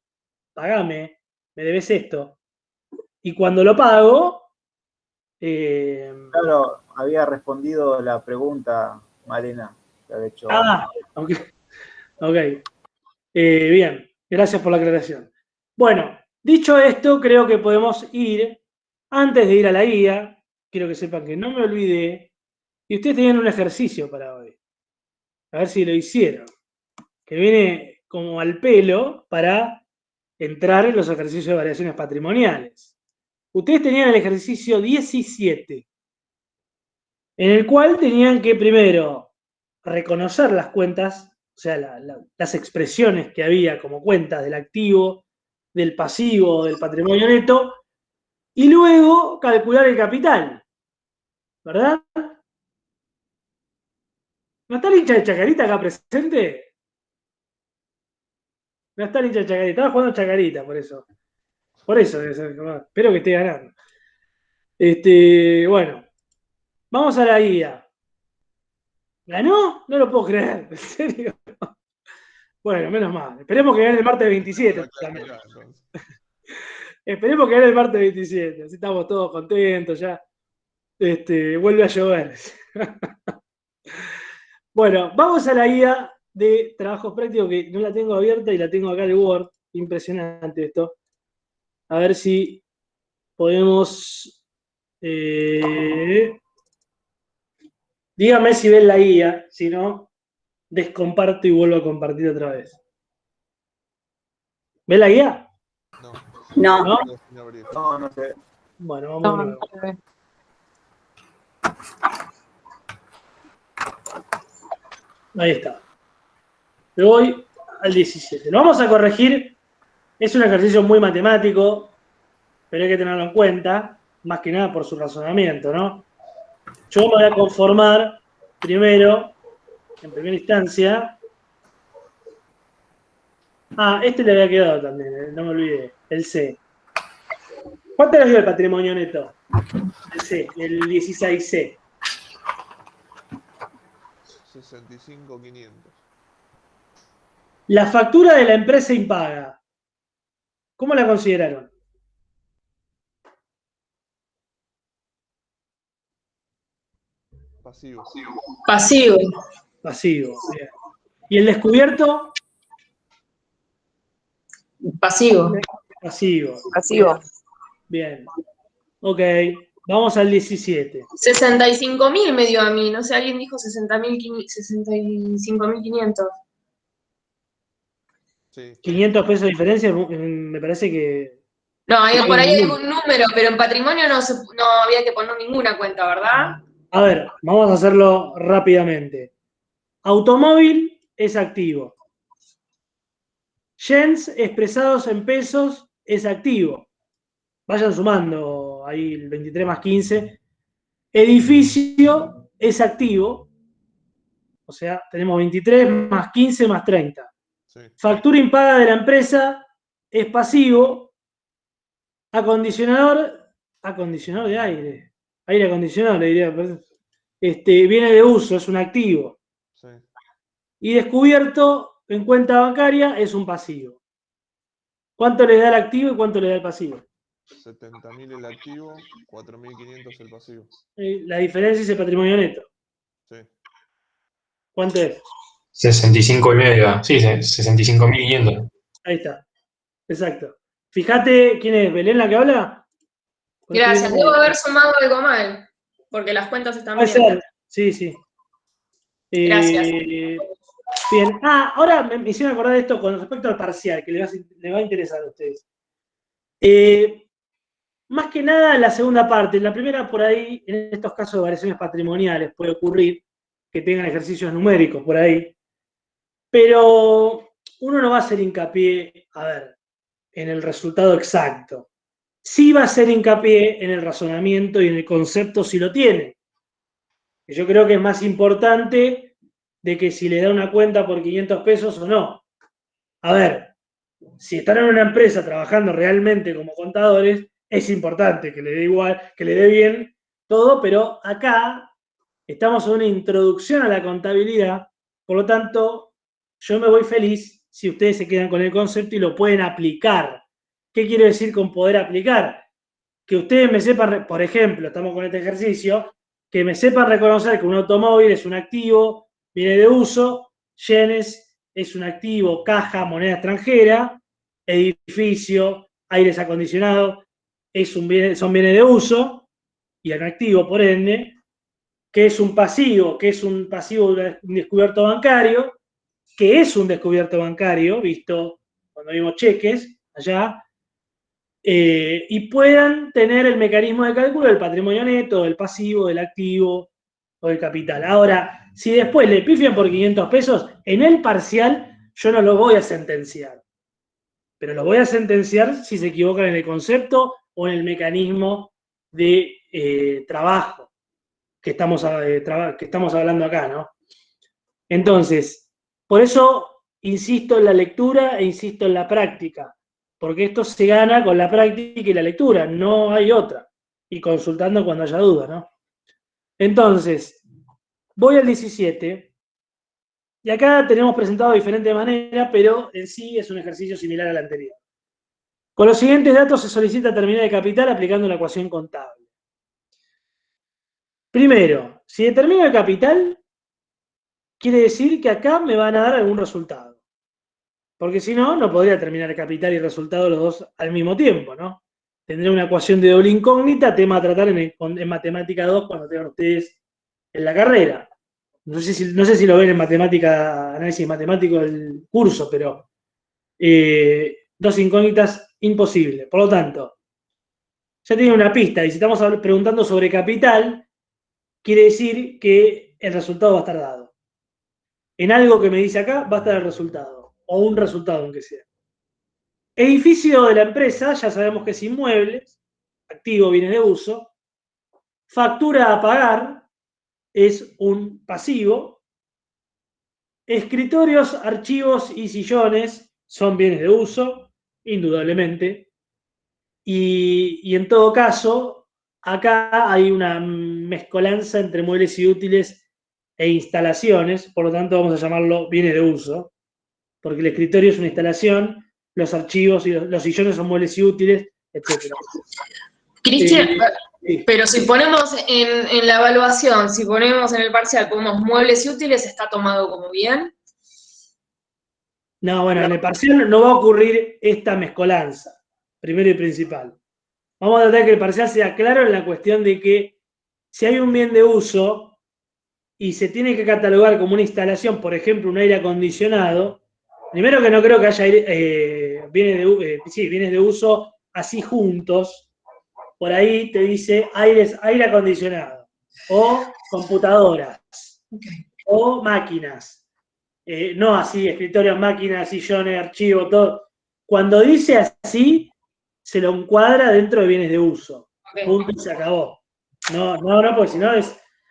pagame, me debes esto. Y cuando lo pago... Claro, había respondido la pregunta, Malena, que había hecho. Ok. Bien, gracias por la aclaración. Bueno, dicho esto, creo que podemos ir, antes de ir a la guía, quiero que sepan que no me olvidé, y ustedes tenían un ejercicio para hoy. A ver si lo hicieron. Que viene como al pelo para entrar en los ejercicios de variaciones patrimoniales. Ustedes tenían el ejercicio 17, en el cual tenían que primero reconocer las cuentas, o sea, las expresiones que había como cuentas del activo, del pasivo, del patrimonio neto, y luego calcular el capital, ¿verdad? ¿No está el hincha de Chacarita acá presente? No está el hincha de Chacarita, estaba jugando Chacarita, por eso. Por eso, espero que esté ganando. Bueno, vamos a la guía. ¿Ganó? No lo puedo creer, en serio. Bueno, menos mal. Esperemos que gane el martes 27. Esperemos que gane el martes 27. Así estamos todos contentos ya. Vuelve a llover. Bueno, vamos a la guía de trabajos prácticos, que no la tengo abierta y la tengo acá en el Word. Impresionante esto. A ver si podemos... dígame si ven la guía, si no, descomparto y vuelvo a compartir otra vez. ¿Ven la guía? No. ¿No? No sé. Bueno, vamos de nuevo. Ahí está. Me voy al 17. Lo vamos a corregir. Es un ejercicio muy matemático, pero hay que tenerlo en cuenta, más que nada por su razonamiento, ¿no? Yo me voy a conformar primero, en primera instancia. Este le había quedado también, no me olvidé, el C. ¿Cuánto le dio el patrimonio neto? El C, el 16C. 65.500. La factura de la empresa impaga, ¿cómo la consideraron? Pasivo. Pasivo. Pasivo, bien. ¿Y el descubierto? Pasivo. Pasivo. Pasivo. Bien. Ok, vamos al 17. 65.000 me dio a mí, no sé, alguien dijo 65.500. Sí. 500 pesos de diferencia, me parece que... No, por ahí hay algún número, pero en patrimonio no había que poner ninguna cuenta, ¿verdad? A ver, vamos a hacerlo rápidamente. Automóvil es activo. Yens expresados en pesos es activo. Vayan sumando ahí el 23 más 15. Edificio es activo. O sea, tenemos 23 más 15 más 30. Sí. Factura impaga de la empresa es pasivo. Acondicionador de aire. Aire acondicionado, le diría. Viene de uso, es un activo. Sí. Y descubierto en cuenta bancaria es un pasivo. ¿Cuánto le da el activo y cuánto le da el pasivo? 70.000 el activo, 4.500 el pasivo. La diferencia es el patrimonio neto. Sí. ¿Cuánto es? 65.500. Sí, 65.500. Ahí está. Exacto. Fíjate quién es, ¿Belén la que habla? Gracias, debo haber sumado algo mal, porque las cuentas están Puede bien. ser, sí, sí. Gracias. Bien. Ahora me hicieron acordar de esto con respecto al parcial, que le va a interesar a ustedes. Más que nada la segunda parte. La primera, por ahí, en estos casos de variaciones patrimoniales, puede ocurrir que tengan ejercicios numéricos por ahí. Pero uno no va a hacer hincapié, a ver, en el resultado exacto. Sí va a hacer hincapié en el razonamiento y en el concepto si lo tiene. Yo creo que es más importante de que si le da una cuenta por 500 pesos o no. A ver, si están en una empresa trabajando realmente como contadores, es importante que le dé igual, que le dé bien todo, pero acá estamos en una introducción a la contabilidad, por lo tanto, yo me voy feliz si ustedes se quedan con el concepto y lo pueden aplicar. ¿Qué quiero decir con poder aplicar? Que ustedes me sepan, por ejemplo, estamos con este ejercicio, que me sepan reconocer que un automóvil es un activo, viene de uso, yenes es un activo, caja, moneda extranjera, edificio, aires acondicionados, son bienes de uso, y un activo, por ende, que es un pasivo de un descubierto bancario, que es un descubierto bancario, visto cuando vimos cheques allá, y puedan tener el mecanismo de cálculo del patrimonio neto, del pasivo, del activo o del capital. Ahora, si después le pifian por 500 pesos, en el parcial yo no lo voy a sentenciar, pero lo voy a sentenciar si se equivocan en el concepto o en el mecanismo de trabajo que estamos hablando acá, ¿no? Entonces, por eso insisto en la lectura e insisto en la práctica, porque esto se gana con la práctica y la lectura, no hay otra, y consultando cuando haya duda, ¿no? Entonces, voy al 17, y acá tenemos presentado de diferente manera, pero en sí es un ejercicio similar al anterior. Con los siguientes datos se solicita terminar de capital aplicando la ecuación contable. Primero, si determino el capital, quiere decir que acá me van a dar algún resultado. Porque si no, no podría terminar capital y resultado los dos al mismo tiempo, ¿no? Tendré una ecuación de doble incógnita, tema a tratar en Matemática 2 cuando tengan ustedes en la carrera. No sé si lo ven en matemática, análisis matemático del curso, pero dos incógnitas imposible. Por lo tanto, ya tiene una pista, y si estamos preguntando sobre capital, quiere decir que el resultado va a estar dado. En algo que me dice acá va a estar el resultado, o un resultado aunque sea. Edificio de la empresa, ya sabemos que es inmuebles, activo, bienes de uso. Factura a pagar es un pasivo. Escritorios, archivos y sillones son bienes de uso, indudablemente. Y en todo caso, acá hay una mezcolanza entre muebles y útiles e instalaciones, por lo tanto vamos a llamarlo bienes de uso, porque el escritorio es una instalación, los archivos y los sillones son muebles y útiles, etc. Cristian, Sí. pero si ponemos en la evaluación, si ponemos en el parcial, ponemos muebles y útiles, ¿está tomado como bien? No, bueno, en el parcial no va a ocurrir esta mezcolanza, primero y principal. Vamos a tratar de que el parcial sea claro en la cuestión de que si hay un bien de uso y se tiene que catalogar como una instalación, por ejemplo, un aire acondicionado, primero que no creo que haya bienes de uso así juntos. Por ahí te dice aire acondicionado, o computadoras, o máquinas. No así, escritorios, máquinas, sillones, archivos, todo. Cuando dice así, se lo encuadra dentro de bienes de uso. Okay. Punto y se acabó. No, porque si no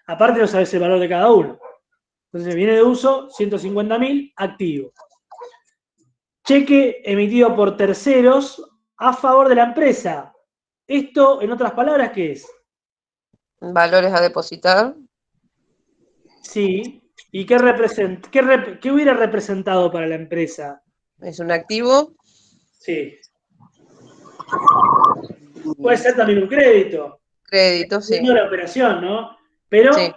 aparte no sabes el valor de cada uno. Entonces, viene de uso, 150.000, activo. Cheque emitido por terceros a favor de la empresa. Esto, en otras palabras, ¿qué es? Valores a depositar. Sí. ¿Y qué representa? ¿Qué hubiera representado para la empresa? Es un activo. Sí. Puede ser también un crédito. Crédito, sí. No la operación, ¿no? Pero, sí,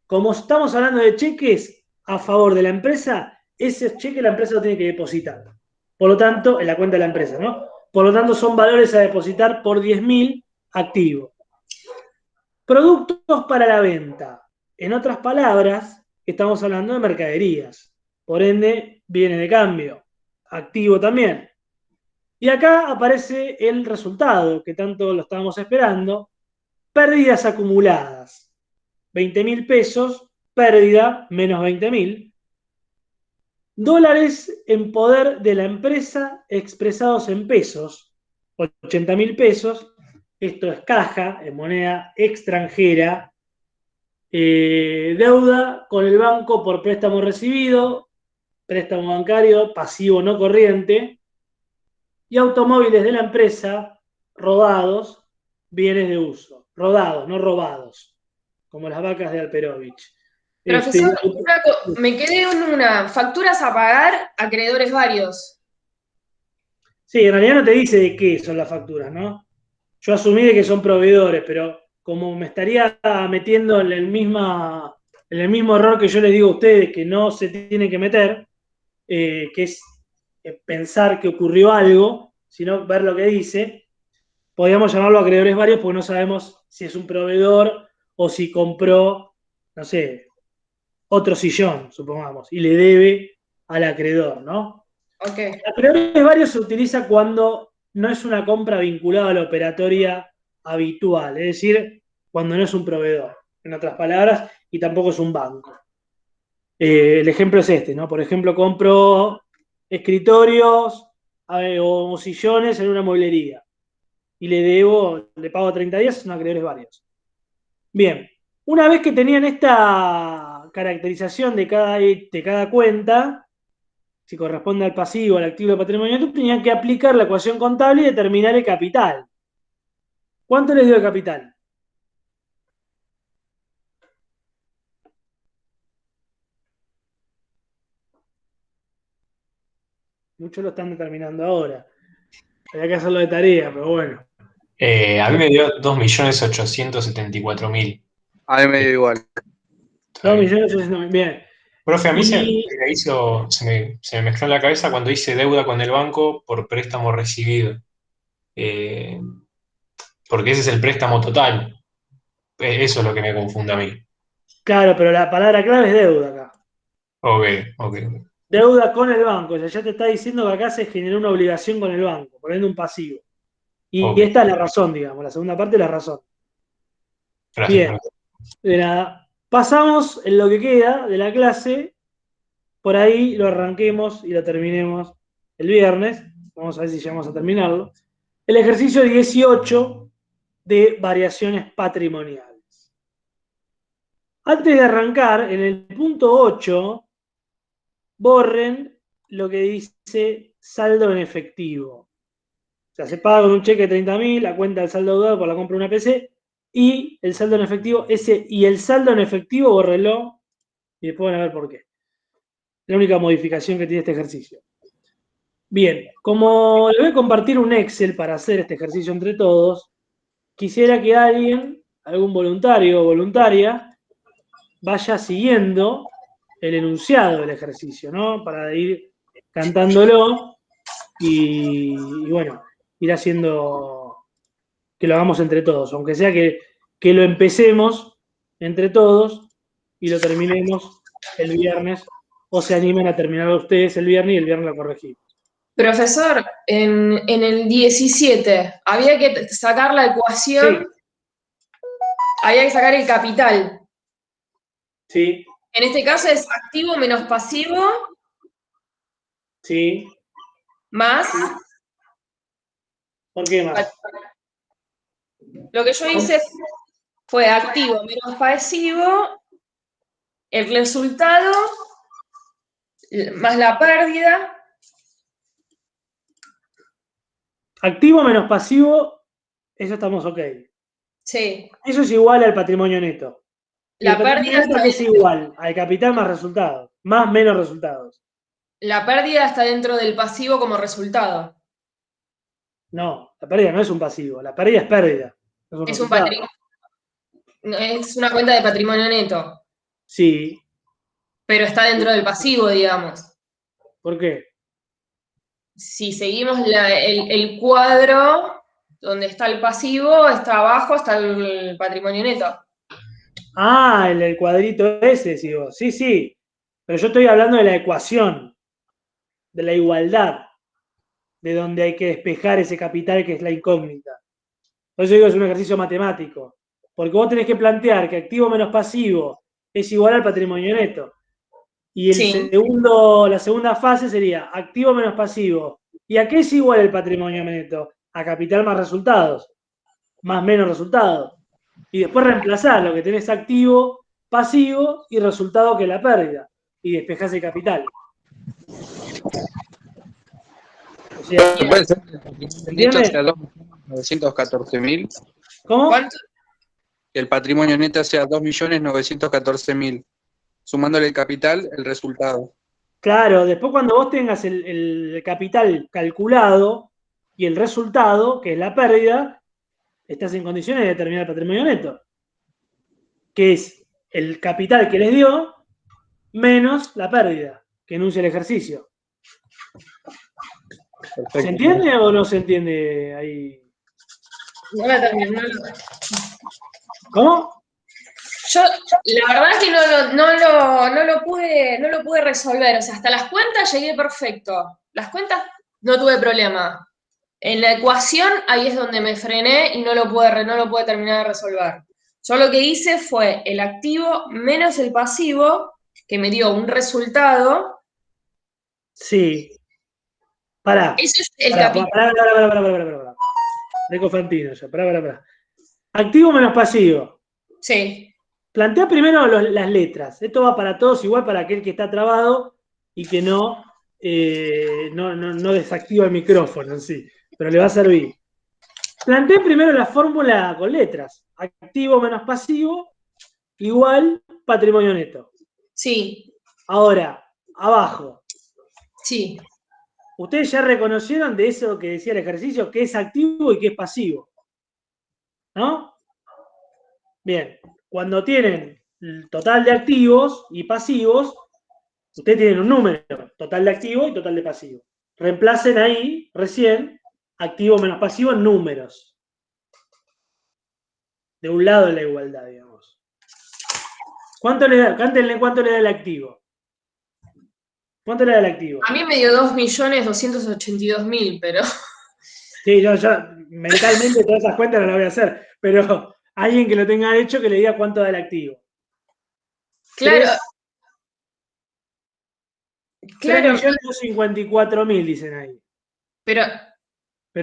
como estamos hablando de cheques a favor de la empresa, ese cheque la empresa lo tiene que depositar. Por lo tanto, en la cuenta de la empresa, ¿no? Por lo tanto, son valores a depositar por 10.000 activos. Productos para la venta. En otras palabras, estamos hablando de mercaderías. Por ende, viene de cambio. Activo también. Y acá aparece el resultado, que tanto lo estábamos esperando. Pérdidas acumuladas. 20.000 pesos, pérdida, menos 20.000. Dólares en poder de la empresa expresados en pesos, 80.000 pesos. Esto es caja, en moneda extranjera. Deuda con el banco por préstamo recibido, préstamo bancario, pasivo no corriente. Y automóviles de la empresa, rodados, bienes de uso. Rodados, no robados, como las vacas de Alperovich. Profesor, me quedé en una. Facturas a pagar, acreedores varios. Sí, en realidad no te dice de qué son las facturas, ¿no? Yo asumí de que son proveedores, pero como me estaría metiendo en el mismo error que yo les digo a ustedes, que no se tienen que meter, que es pensar que ocurrió algo, sino ver lo que dice, podríamos llamarlo acreedores varios porque no sabemos si es un proveedor o si compró, no sé, otro sillón, supongamos, y le debe al acreedor, ¿no? Ok. Acreedores varios se utiliza cuando no es una compra vinculada a la operatoria habitual, es decir, cuando no es un proveedor, en otras palabras, y tampoco es un banco. El ejemplo es este, ¿no? Por ejemplo, compro escritorios o sillones en una mueblería y le pago 30 días, son acreedores varios. Bien, una vez que tenían esta caracterización de cada cuenta, si corresponde al pasivo, al activo del patrimonio, tenían que aplicar la ecuación contable y determinar el capital. ¿Cuánto les dio de capital? Muchos lo están determinando ahora. Habría que hacerlo de tarea, pero bueno. A mí me dio 2.874.000. A mí me dio igual. 2.800.000, bien. Profe, a mí Y se me mezcló en la cabeza cuando hice deuda con el banco por préstamo recibido. Porque ese es el préstamo total. Eso es lo que me confunde a mí. claro, pero la palabra clave es deuda acá. Ok, ok. Deuda con el banco. O sea, ya te está diciendo que acá se generó una obligación con el banco, poniendo un pasivo. Y Ok. esta es la razón, digamos, la segunda parte es la razón. Gracias, Bien, profe. de nada. Pasamos en lo que queda de la clase, por ahí lo arranquemos y lo terminemos el viernes. Vamos a ver si llegamos a terminarlo. El ejercicio 18 de variaciones patrimoniales. Antes de arrancar, en el punto 8, borren lo que dice saldo en efectivo. O sea, se paga con un cheque de 30.000, la cuenta del saldo deudor por la compra de una PC, y el saldo en efectivo, el saldo en efectivo, bórrenlo, y después van a ver por qué. La única modificación que tiene este ejercicio. Bien, como le voy a compartir un Excel para hacer este ejercicio entre todos, quisiera que alguien, algún voluntario o voluntaria, vaya siguiendo el enunciado del ejercicio, ¿no? Para ir cantándolo y bueno, ir haciendo que lo hagamos entre todos, aunque sea que lo empecemos entre todos y lo terminemos el viernes, o se animen a terminarlo ustedes el viernes y el viernes lo corregimos. Profesor, en el 17 había que sacar la ecuación, había que sacar el capital. Sí. En este caso es activo menos pasivo. Sí. Más. ¿Por qué más? Lo que yo hice fue activo menos pasivo, el resultado más la pérdida. Activo menos pasivo, eso estamos ok. Sí. Eso es igual al patrimonio neto. La el patrimonio pérdida neto está que es igual al capital más resultados, más menos resultados. La pérdida está dentro del pasivo como resultado. No, la pérdida no es un pasivo, la pérdida es pérdida. No Es un patrimonio. Es una cuenta de patrimonio neto. Sí. Pero está dentro del pasivo, digamos. ¿Por qué? Si seguimos el cuadro donde está el pasivo, está abajo, está el patrimonio neto. Ah, el cuadrito ese, sí, vos. Sí, sí. Pero yo estoy hablando de la ecuación, de la igualdad, de donde hay que despejar ese capital que es la incógnita. Por eso digo que es un ejercicio matemático. Porque vos tenés que plantear que activo menos pasivo es igual al patrimonio neto. Y la segunda fase sería activo menos pasivo. ¿Y a qué es igual el patrimonio neto? A capital más resultados. Más menos resultados. Y después reemplazar lo que tenés activo, pasivo y resultado que es la pérdida. Y despejás el capital. O sea, ¿Puede ser que el patrimonio neto sea 2.914.000? ¿Cómo? Que el patrimonio neto sea 2.914.000. Sumándole el capital, el resultado. Claro, después cuando vos tengas el capital calculado y el resultado, que es la pérdida, estás en condiciones de determinar el patrimonio neto, que es el capital que les dio menos la pérdida que enuncia el ejercicio. Perfecto. ¿Se entiende o no se entiende ahí? No la terminé. ¿Cómo? Yo, la verdad es que no lo pude resolver. O sea, hasta las cuentas llegué perfecto. Las cuentas no tuve problema. En la ecuación, ahí es donde me frené y no lo pude terminar de resolver. Yo lo que hice fue el activo menos el pasivo, que me dio un resultado. Sí. Pará. Eso es el Pará. Deco Fantino ya. Pará. Activo menos pasivo. Sí. Plantea primero las letras. Esto va para todos, igual para aquel que está trabado y que no desactiva el micrófono en sí, pero le va a servir. Plantea primero la fórmula con letras. Activo menos pasivo igual patrimonio neto. Sí. Ahora, abajo. Sí. Ustedes ya reconocieron de eso que decía el ejercicio, qué es activo y qué es pasivo. ¿No? Bien. Cuando tienen el total de activos y pasivos, ustedes tienen un número, total de activo y total de pasivo. Reemplacen ahí, recién, activo menos pasivo en números. De un lado de la igualdad, digamos. ¿Cuánto le da? Cántenle cuánto le da el activo. ¿Cuánto le da el activo? A mí me dio 2.282.000, pero... Sí, yo mentalmente todas esas cuentas no las voy a hacer, pero alguien que lo tenga hecho que le diga cuánto da el activo. Claro. 3.254.000 dicen ahí. Pero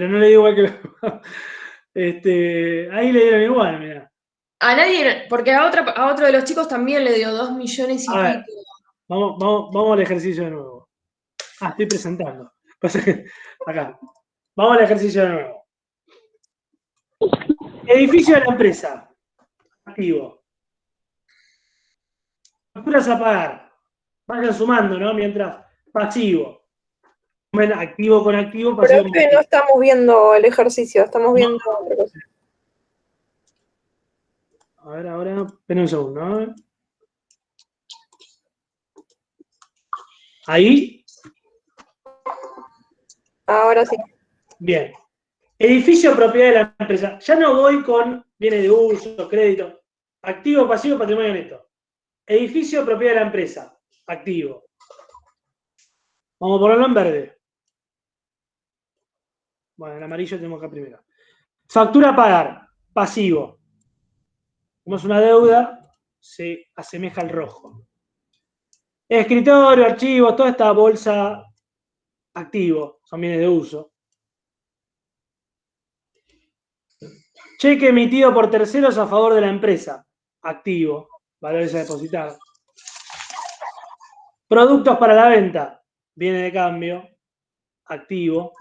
no le digo igual que... ahí le dieron igual, mirá. A nadie, porque a otro de los chicos también le dio 2 millones y A ver, pico. vamos al ejercicio de nuevo. Estoy presentando. Acá. Vamos al ejercicio de nuevo. Edificio de la empresa. Activo. Facturas a pagar. Vayan sumando, ¿no? Mientras, pasivo. Activo con activo, pasivo con Pero es que no estamos viendo el ejercicio, estamos viendo otra cosa. A ver, ahora, esperen un segundo, ¿no? ¿Ahí? Ahora sí. Bien. Edificio propiedad de la empresa. Ya no voy con bienes de uso, crédito. Activo, pasivo, patrimonio neto. Edificio propiedad de la empresa. Activo. Vamos a ponerlo en verde. Bueno, en amarillo tenemos acá primero. Factura a pagar. Pasivo. Como es una deuda, se asemeja al rojo. Escritorio, archivos, toda esta bolsa activo, son bienes de uso. Cheque emitido por terceros a favor de la empresa, activo, valores a depositar. Productos para la venta, bienes de cambio, activo.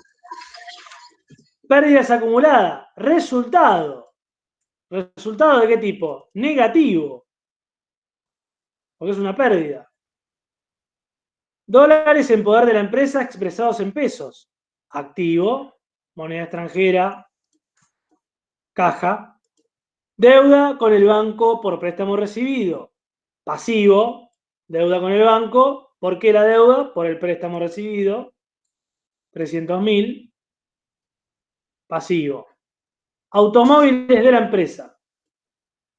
Pérdidas acumuladas, resultado. ¿Resultado de qué tipo? Negativo, porque es una pérdida. Dólares en poder de la empresa expresados en pesos, activo, moneda extranjera, caja. Deuda con el banco por préstamo recibido, pasivo, deuda con el banco. ¿Por qué la deuda? Por el préstamo recibido, 300.000, pasivo. Automóviles de la empresa,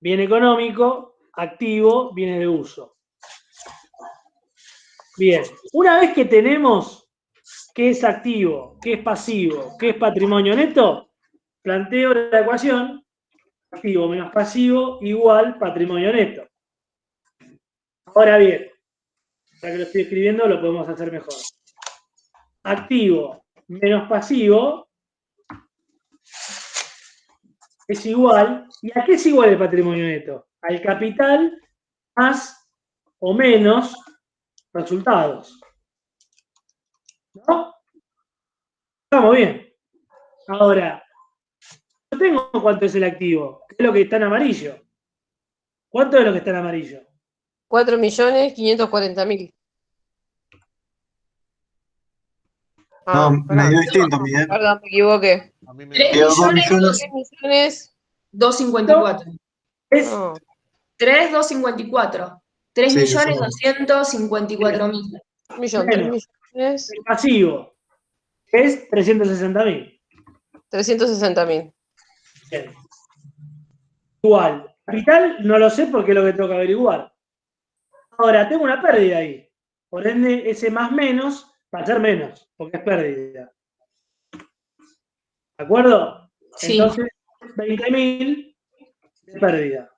bien económico, activo, bienes de uso. Bien, una vez que tenemos qué es activo, qué es pasivo, qué es patrimonio neto, planteo la ecuación, activo menos pasivo igual patrimonio neto. Ahora bien, ya que lo estoy escribiendo lo podemos hacer mejor. Activo menos pasivo es igual. ¿Y a qué es igual el patrimonio neto? Al capital más o menos resultados. ¿No? Estamos bien. Ahora, yo tengo cuánto es el activo, que es lo que está en amarillo. ¿Cuánto es lo que está en amarillo? 4.540.000. No, me dio distinto, Miguel. Perdón, me equivoqué. 3.254.000. Es 3.254. 3.254.000. Millones. El pasivo es 360.000. 360.000. Bien. Igual. Capital no lo sé porque es lo que tengo que averiguar. Ahora, tengo una pérdida ahí. Por ende, ese más menos va a ser menos, porque es pérdida. ¿De acuerdo? Sí. Entonces, 20.000 de pérdida.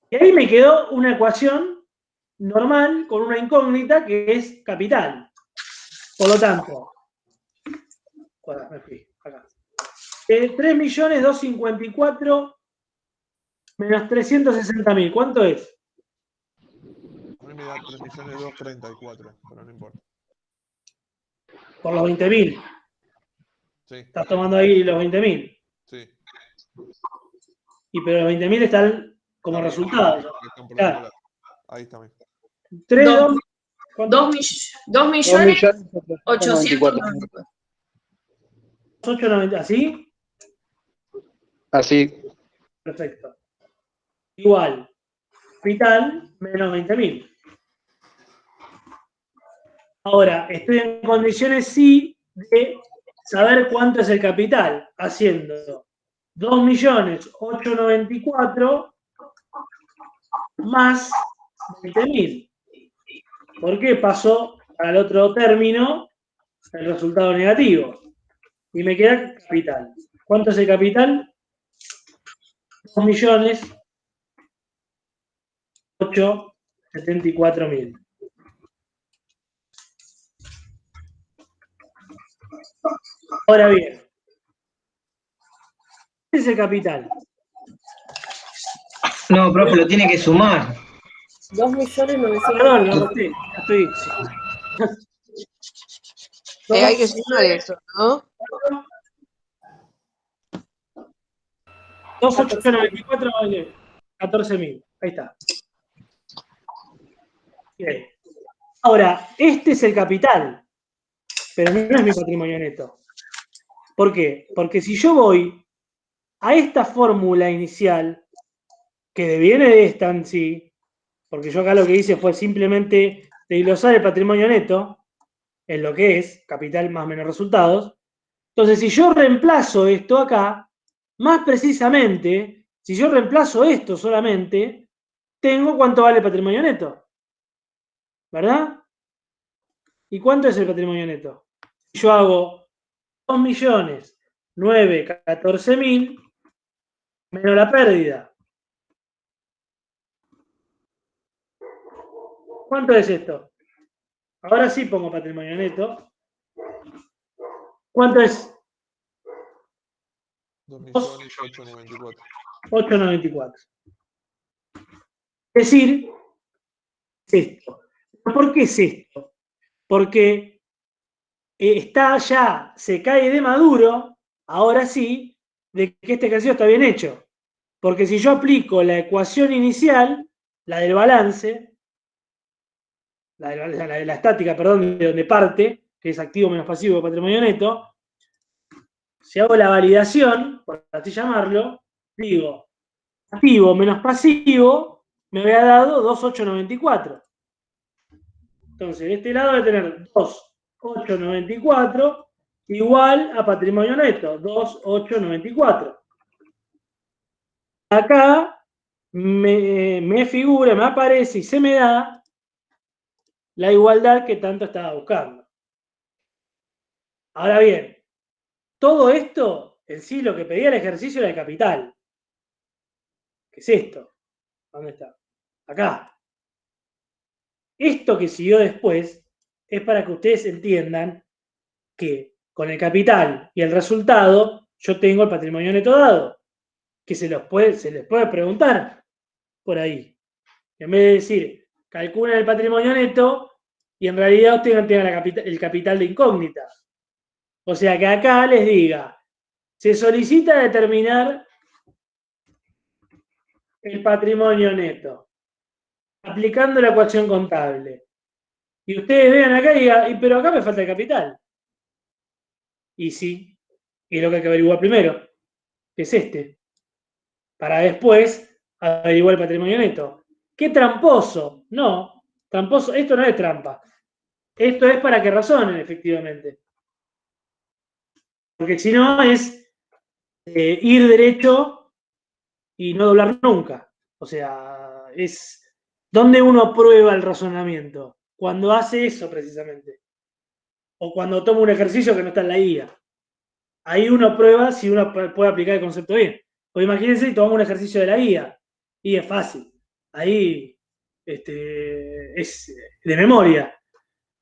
Y ahí me quedó una ecuación normal con una incógnita que es capital. Por lo tanto, me fui, acá. 3.254.000 menos 360.000. ¿Cuánto es? A mí me da 3.234.000, pero no importa. Por los 20.000. Sí. Estás tomando ahí los 20.000. Sí. Y pero los 20.000 están como resultado. Claro. Ahí está. 2.890.000. 890, ¿así? Así. Perfecto. Igual, capital menos 20.000. Ahora, estoy en condiciones sí de saber cuánto es el capital, haciendo 2.894.000 más 20.000. ¿Por qué pasó al otro término el resultado negativo? Y me queda capital. ¿Cuánto es el capital? 2.874.000. Ahora bien, ¿qué es el capital? No, profe, lo tiene que sumar. 2.900.000. Perdón, lo roté. Estoy. Hay que sumar eso, ¿no? 2.894, 14.000. Ahí está. Bien. Ahora, este es el capital, pero no es mi patrimonio neto. ¿Por qué? Porque si yo voy a esta fórmula inicial, que deviene de esta en sí, porque yo acá lo que hice fue simplemente desglosar el patrimonio neto en lo que es capital más menos resultados. Entonces, si yo reemplazo esto acá, más precisamente, si yo reemplazo esto solamente, tengo cuánto vale el patrimonio neto. ¿Verdad? ¿Y cuánto es el patrimonio neto? Yo hago 2.914.000 menos la pérdida. ¿Cuánto es esto? Ahora sí pongo patrimonio neto. ¿Cuánto es? 2.894.000. 894. Es decir, es esto. ¿Por qué es esto? Porque está ya, se cae de maduro, ahora sí, de que este ejercicio está bien hecho. Porque si yo aplico la ecuación inicial, la del balance, la estática, perdón, de donde parte, que es activo menos pasivo de patrimonio neto, si hago la validación, por así llamarlo, digo, activo menos pasivo me había dado 2.894. Entonces, de este lado voy a tener 2.894 igual a patrimonio neto, 2.894. Acá me figura, me aparece y se me da la igualdad que tanto estaba buscando. Ahora bien, todo esto, en sí, lo que pedía el ejercicio era el capital. ¿Qué es esto? ¿Dónde está? Acá. Esto que siguió después es para que ustedes entiendan que con el capital y el resultado yo tengo el patrimonio neto dado, que se les puede preguntar por ahí. En vez de decir, calculen el patrimonio neto y en realidad ustedes tengan el capital de incógnita. O sea que acá les diga, se solicita determinar el patrimonio neto, aplicando la ecuación contable. Y ustedes vean acá y digan, pero acá me falta el capital. Y sí, y es lo que hay que averiguar primero, que es este. Para después averiguar el patrimonio neto. ¿Qué tramposo? No, tramposo, esto no es trampa. Esto es para que razonen, efectivamente. Porque si no es ir derecho y no doblar nunca. O sea, es donde uno prueba el razonamiento. Cuando hace eso precisamente. O cuando toma un ejercicio que no está en la guía. Ahí uno prueba si uno puede aplicar el concepto bien. Pues imagínense si tomamos un ejercicio de la guía. Y es fácil. Ahí es de memoria.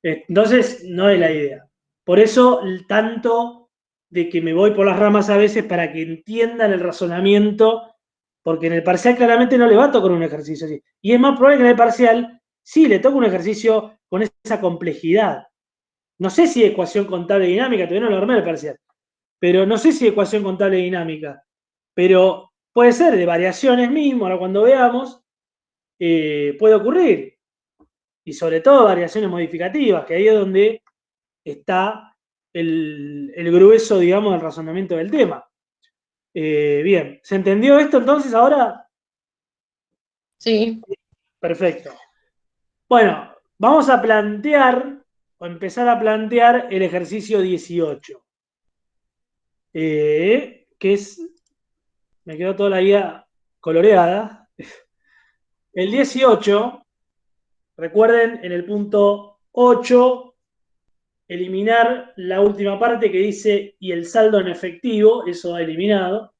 Entonces, no es la idea. Por eso, tanto de que me voy por las ramas a veces para que entiendan el razonamiento, porque en el parcial claramente no le va a tocar un ejercicio así. Y es más probable que en el parcial sí le toque un ejercicio con esa complejidad. No sé si ecuación contable dinámica, todavía no lo armé el parcial, pero no sé si ecuación contable dinámica, pero puede ser de variaciones mismo, ahora cuando veamos, puede ocurrir. Y sobre todo variaciones modificativas, que ahí es donde está el grueso, digamos, del razonamiento del tema. Bien, ¿se entendió esto entonces ahora? Sí. Perfecto. Bueno, vamos a plantear, o empezar a plantear el ejercicio 18. Que es, me quedó toda la guía coloreada. El 18, recuerden, en el punto 8, eliminar la última parte que dice y el saldo en efectivo, eso ha eliminado.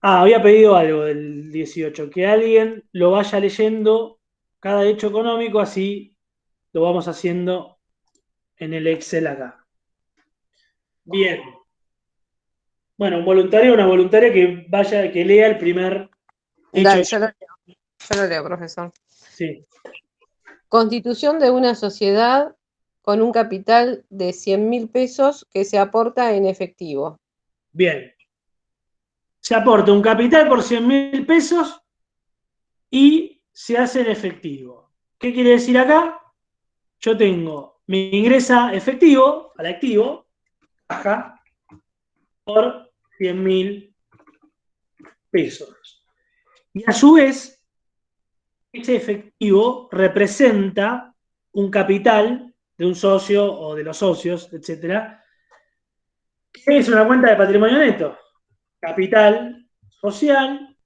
Había pedido algo del 18, que alguien lo vaya leyendo cada hecho económico, así lo vamos haciendo en el Excel acá. Bien. Bueno, un voluntario o una voluntaria que vaya, que lea el primer hecho. Dale, yo lo leo, profesor. Sí. Constitución de una sociedad con un capital de 100.000 pesos que se aporta en efectivo. Bien. Se aporta un capital por 100.000 pesos y se hace en efectivo. ¿Qué quiere decir acá? Yo tengo, me ingresa efectivo al activo, caja, por 100.000 pesos. Y a su vez, ese efectivo representa un capital de un socio o de los socios, etcétera, que es una cuenta de patrimonio neto. Capital social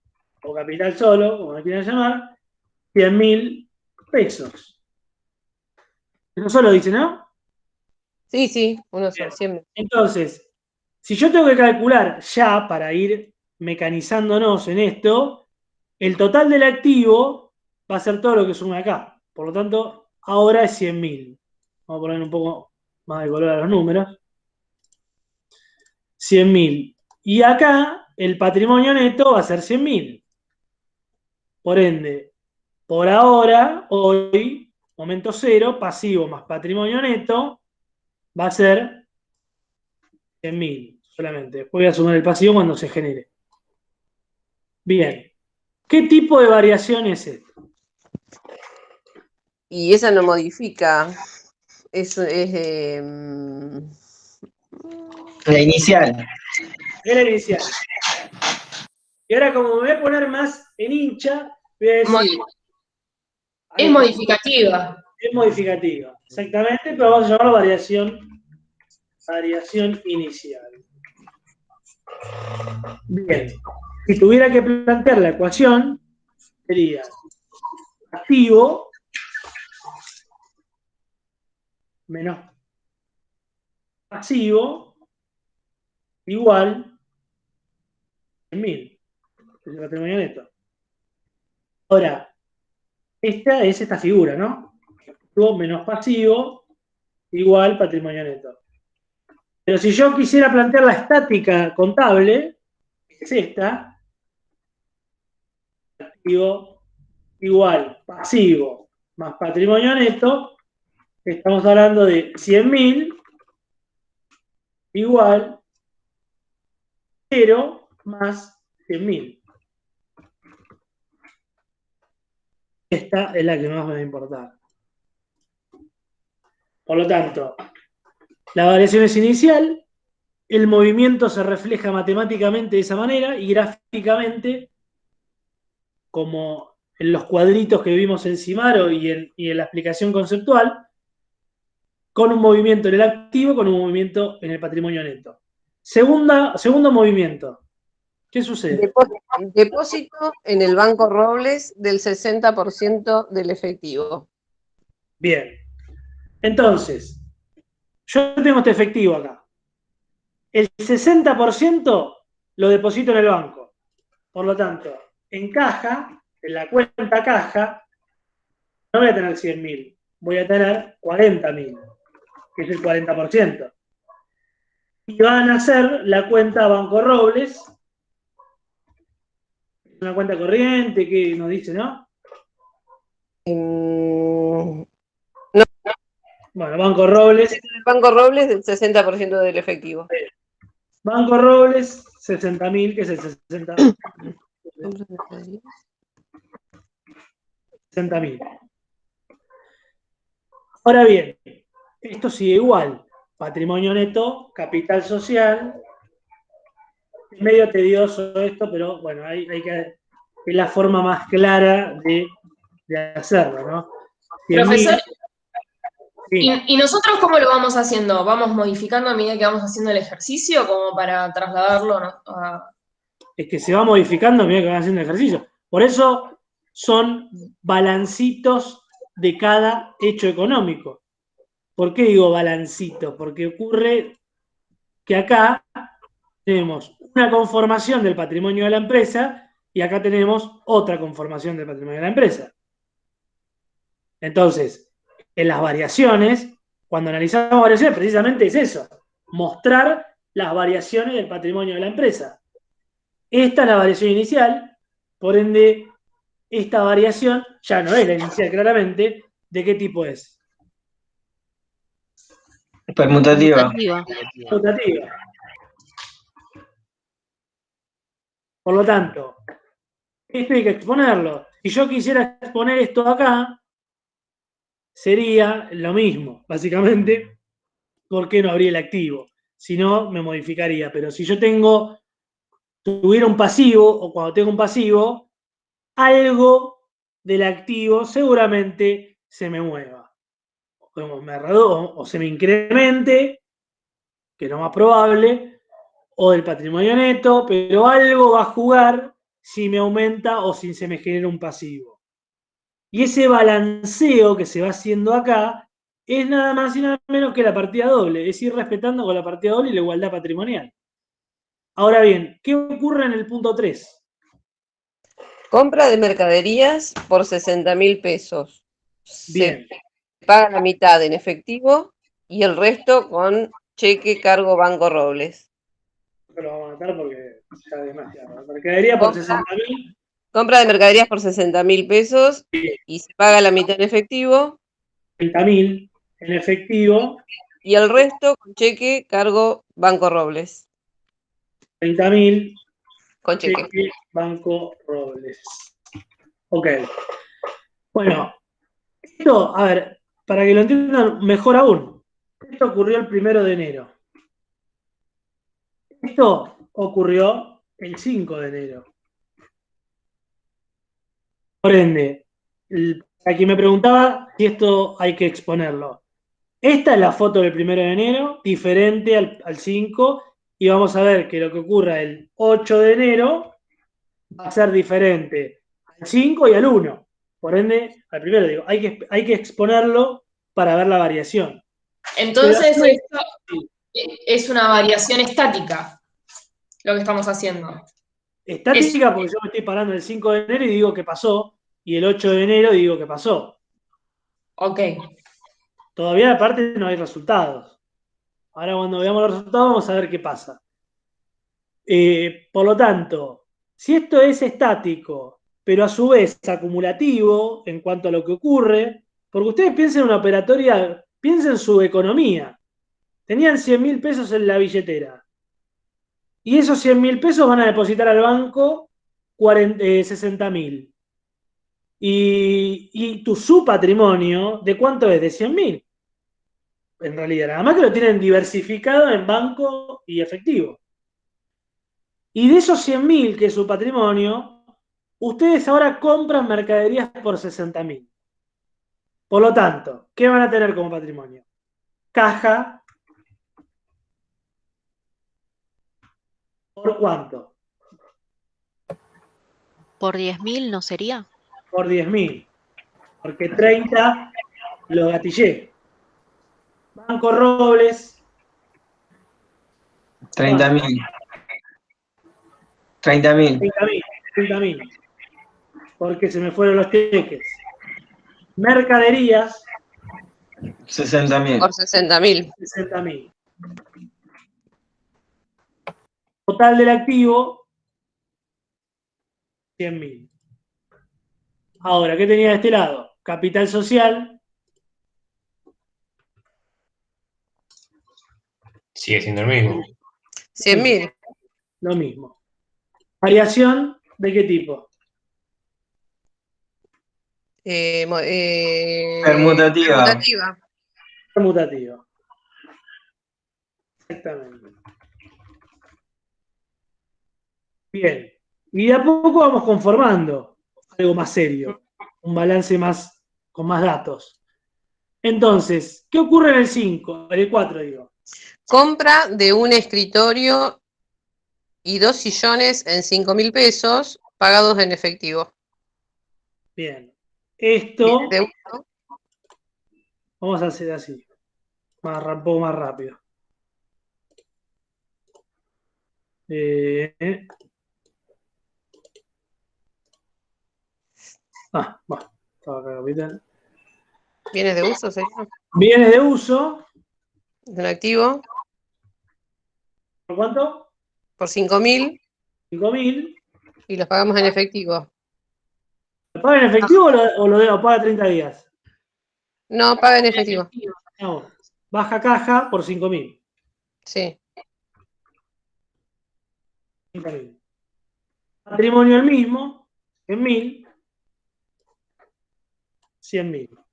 o capital solo, como lo quieran llamar, 100.000 pesos. Eso solo dice, ¿no? Sí, sí, uno solo, siempre. Entonces, si yo tengo que calcular ya para ir mecanizándonos en esto, el total del activo va a ser todo lo que suma acá. Por lo tanto, ahora es 100.000. Vamos a poner un poco más de color a los números. 100.000. Y acá el patrimonio neto va a ser 100.000. Por ende, por ahora, hoy, momento cero, pasivo más patrimonio neto, va a ser 100.000 solamente. Después voy a sumar el pasivo cuando se genere. Bien. ¿Qué tipo de variación es esto? Y esa no modifica. Eso es La inicial. Es la inicial. Y ahora, como me voy a poner más en hincha, voy a decir. Es modificativa. Es modificativa, exactamente, pero vamos a llamarlo variación inicial. Bien. Si tuviera que plantear la ecuación, sería activo menos pasivo igual 100.000. Es el patrimonio neto. Ahora, esta es esta figura, ¿no? Activo menos pasivo igual patrimonio neto. Pero si yo quisiera plantear la estática contable, que es esta, activo igual pasivo más patrimonio neto, estamos hablando de 100.000 igual 0 más 100.000. Esta es la que más me va a importar. Por lo tanto, la variación es inicial, el movimiento se refleja matemáticamente de esa manera y gráficamente, como en los cuadritos que vimos en Cimaro y en la explicación conceptual, con un movimiento en el activo, con un movimiento en el patrimonio neto. Segundo movimiento. ¿Qué sucede? Depósito en el Banco Robles del 60% del efectivo. Bien. Entonces, yo tengo este efectivo acá. El 60% lo deposito en el banco. Por lo tanto, en caja, en la cuenta caja, no voy a tener 100.000, voy a tener 40.000, que es el 40%. Y van a hacer la cuenta Banco Robles, una cuenta corriente que nos dice, ¿no? Bueno, Banco Robles. El Banco Robles del 60% del efectivo. Banco Robles, 60.000, que es el 60. 60.000. Ahora bien, esto sigue igual. Patrimonio neto, capital social. Es medio tedioso esto, pero bueno, hay que. Es la forma más clara de hacerlo, ¿no? Profesor, sí. ¿y nosotros cómo lo vamos haciendo? ¿Vamos modificando a medida que vamos haciendo el ejercicio como para trasladarlo, ¿no? Es que se va modificando a medida que van haciendo el ejercicio. Por eso son balancitos de cada hecho económico. ¿Por qué digo balancito? Porque ocurre que acá tenemos una conformación del patrimonio de la empresa y acá tenemos otra conformación del patrimonio de la empresa. Entonces, en las variaciones, cuando analizamos variaciones, precisamente es eso, mostrar las variaciones del patrimonio de la empresa. Esta es la variación inicial, por ende, esta variación ya no es la inicial claramente. ¿De qué tipo es? Permutativa. Permutativa. Por lo tanto, esto hay que exponerlo. Si yo quisiera exponer esto acá, sería lo mismo, básicamente. ¿Por qué no habría el activo? Si no, me modificaría. Pero si yo tuviera un pasivo, o cuando tengo un pasivo, algo del activo seguramente se me mueva. O se me incremente, que es lo más probable, o del patrimonio neto, pero algo va a jugar si me aumenta o si se me genera un pasivo. Y ese balanceo que se va haciendo acá es nada más y nada menos que la partida doble, es ir respetando con la partida doble y la igualdad patrimonial. Ahora bien, ¿qué ocurre en el punto 3? Compra de mercaderías por 60.000 pesos. Bien. Se paga la mitad en efectivo y el resto con cheque, cargo, Banco Robles. Esto lo vamos a anotar porque ya es demasiado. Mercadería por 60.000. Compra de mercaderías por 60.000 pesos y se paga la mitad en efectivo. 30.000 en efectivo. Y el resto con cheque, cargo, Banco Robles. 30.000 con cheque. Banco Robles. Ok. Bueno, esto, a ver, para que lo entiendan mejor aún, esto ocurrió el 1 de enero. Esto ocurrió el 5 de enero. Por ende, a quien me preguntaba si esto hay que exponerlo. Esta es la foto del 1 de enero, diferente al 5, y vamos a ver que lo que ocurra el 8 de enero va a ser diferente al 5 y al 1. Por ende, al primero digo, hay que exponerlo para ver la variación. Entonces, esto es una variación estática, lo que estamos haciendo. Estática porque yo me estoy parando el 5 de enero y digo que pasó, y el 8 de enero digo que pasó. Ok. Todavía aparte no hay resultados. Ahora cuando veamos los resultados vamos a ver qué pasa. Por lo tanto, si esto es estático, pero a su vez acumulativo en cuanto a lo que ocurre, porque ustedes piensen en una operatoria, piensen en su economía. Tenían 100.000 pesos en la billetera. Y esos 100.000 pesos van a depositar al banco 60.000. Y su patrimonio, ¿de cuánto es? De 100.000. En realidad, nada más que lo tienen diversificado en banco y efectivo. Y de esos 100.000, que es su patrimonio, ustedes ahora compran mercaderías por 60.000. Por lo tanto, ¿qué van a tener como patrimonio? Caja. ¿Por cuánto? ¿Por 10.000 no sería? Por 10.000. Porque 30 lo gatillé. Banco Robles. 30.000. 30.000. 30.000. Porque se me fueron los cheques. Mercaderías. 60.000. Por 60.000. 60.000. Total del activo, 100.000. Ahora, ¿qué tenía de este lado? Capital social. Sigue siendo el mismo. 100.000. Lo mismo. Variación, ¿de qué tipo? Permutativa. Permutativa. Exactamente. Bien. Y de a poco vamos conformando algo más serio. Un balance más con más datos. Entonces, ¿qué ocurre en el 5? En el 4, digo. Compra de un escritorio y 2 sillones en 5.000 pesos pagados en efectivo. Bien. Esto De uso. vamos a hacer así. Un poco más rápido. Bueno. Estaba acá, capital. ¿Bienes de uso sería? Bienes de uso. De un activo. ¿Por cuánto? Por 5.000. 5.000. Y los pagamos en efectivo. ¿Lo paga en efectivo o lo paga 30 días? No, paga en efectivo. No. Baja caja por 5.000. Sí. 5.000. Patrimonio el mismo, en 1.000. 100.000.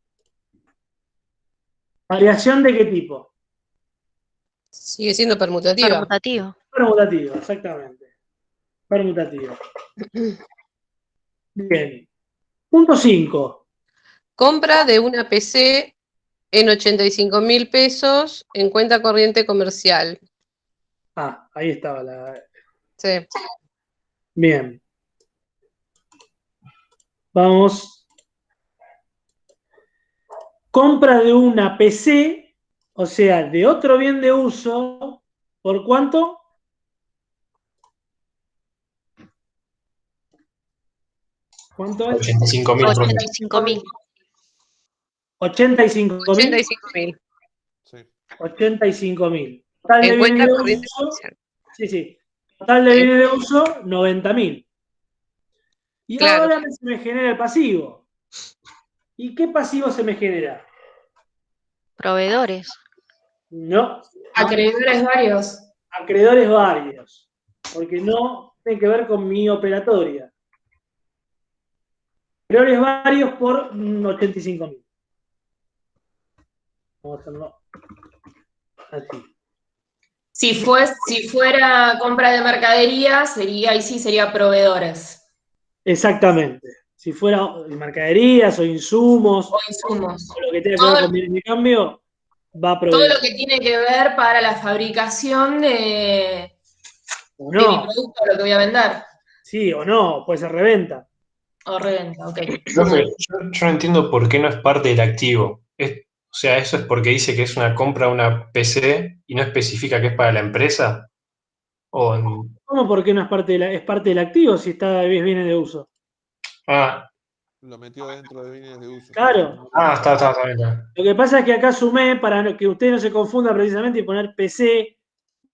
¿Variación de qué tipo? Sigue siendo permutativa. Permutativo. Permutativa, exactamente. Permutativa. Bien. Punto 5. Compra de una PC en 85.000 pesos en cuenta corriente comercial. Ahí estaba la... Sí. Bien. Vamos. Compra de una PC, o sea, de otro bien de uso, ¿por cuánto? ¿Cuánto es? 85.000. 85.000. 85.000. 85.000. Sí. 85.000. Total de En bienes cuenta de corriente uso. comercial. Sí. Total de bienes de uso, 90.000. Y Claro. ahora se me genera el pasivo. ¿Y qué pasivo se me genera? Proveedores. No. Acreedores varios. Acreedores varios. Porque no tiene que ver con mi operatoria. Acreedores varios por 85.000. Vamos a hacerlo así. Si fuera compra de mercadería, ahí sí sería proveedores. Exactamente. Si fuera mercaderías o insumos, O insumos. o lo que tenga que ver con bienes de cambio, va a Todo proveer. lo que tiene que ver para la fabricación de O mi no. producto, lo que voy a vender. Sí, o no, puede ser reventa. O reventa, ok. Profe, yo no entiendo por qué no es parte del activo. O sea, ¿eso es porque dice que es una compra de una PC y no especifica que es para la empresa? ¿Cómo por qué no es es parte del activo si es bienes de uso? Lo metió dentro de bienes de uso. Claro. Está bien. Lo que pasa es que acá sumé para que usted no se confunda precisamente y poner PC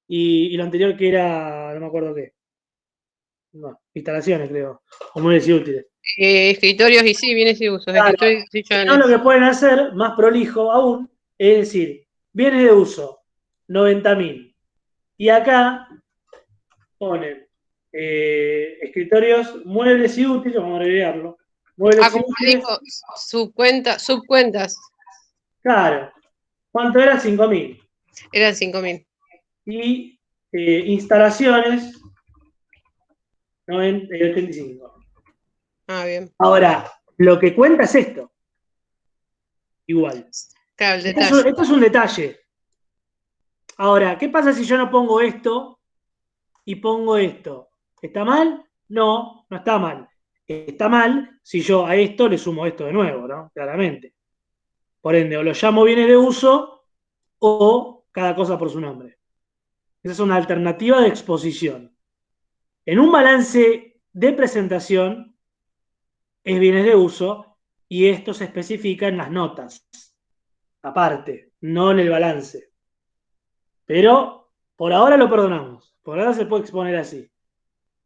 y lo anterior que era, no me acuerdo qué. No, instalaciones creo, o muebles y útiles. Escritorios y sí, bienes de uso. Claro. Escritorios y No, lo que pueden hacer, más prolijo aún, es decir, bienes de uso, 90.000. Y acá ponen escritorios, muebles y útiles, vamos a agregarlo. Muebles y como útiles. dijo, subcuentas. Claro. ¿Cuánto era? 5.000. Eran 5.000. Y instalaciones, 85. Bien. Ahora, lo que cuenta es esto. Igual. Claro, el detalle. Esto es un detalle. Ahora, ¿qué pasa si yo no pongo esto y pongo esto? ¿Está mal? No, no está mal. está mal si yo a esto le sumo esto de nuevo, ¿no? Claramente. Por ende, o lo llamo bienes de uso o cada cosa por su nombre. Esa es una alternativa de exposición. En un balance de presentación es bienes de uso y esto se especifica en las notas, aparte, no en el balance. Pero por ahora lo perdonamos. Por ahora se puede exponer así.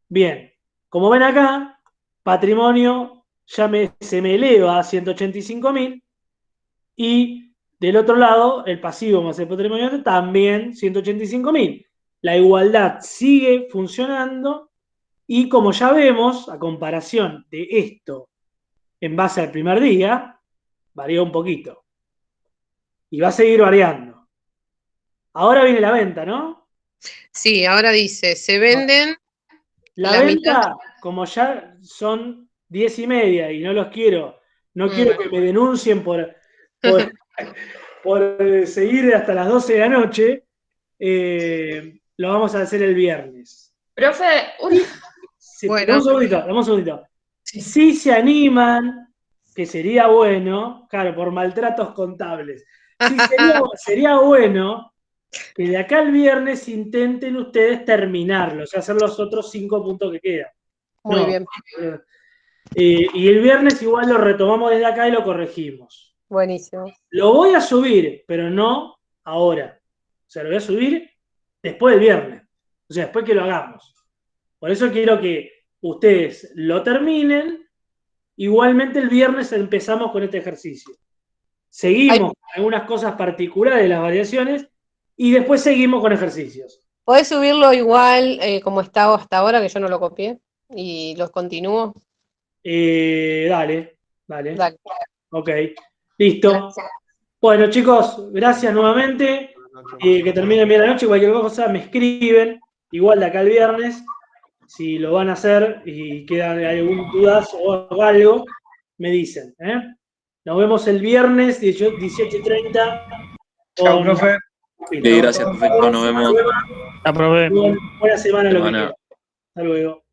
Bien, como ven acá, patrimonio se me eleva a 185.000 y del otro lado, el pasivo más el patrimonio también 185.000. La igualdad sigue funcionando y como ya vemos, a comparación de esto en base al primer día, varía un poquito. Y va a seguir variando. Ahora viene la venta, ¿no? Sí, ahora dice, se venden La venta, como ya son 10:30 y no quiero que me denuncien por seguir hasta las 12 de la noche, lo vamos a hacer el viernes. Profe, Dame un segundito. Si se animan, que sería bueno, claro, por maltratos contables, sería bueno que de acá al viernes intenten ustedes terminarlo, o sea, hacer los otros 5 puntos que quedan. Muy bien. Y el viernes igual lo retomamos desde acá y lo corregimos. Buenísimo. Lo voy a subir, pero no ahora. O sea, lo voy a subir después del viernes. O sea, después que lo hagamos. Por eso quiero que ustedes lo terminen. Igualmente el viernes empezamos con este ejercicio. Seguimos con algunas cosas particulares de las variaciones y después seguimos con ejercicios. ¿Podés subirlo igual como estaba hasta ahora, que yo no lo copié? Y los continúo. Dale. Ok, listo. Gracias. Bueno, chicos, gracias nuevamente. Que terminen bien la noche. Cualquier cosa me escriben. Igual de acá el viernes. Si lo van a hacer y quedan algún dudas o algo, me dicen. Nos vemos el viernes 18:30. Chao, profe. Sí, gracias, perfecto. Nos vemos. Buena semana, lo que quieran. Hasta luego.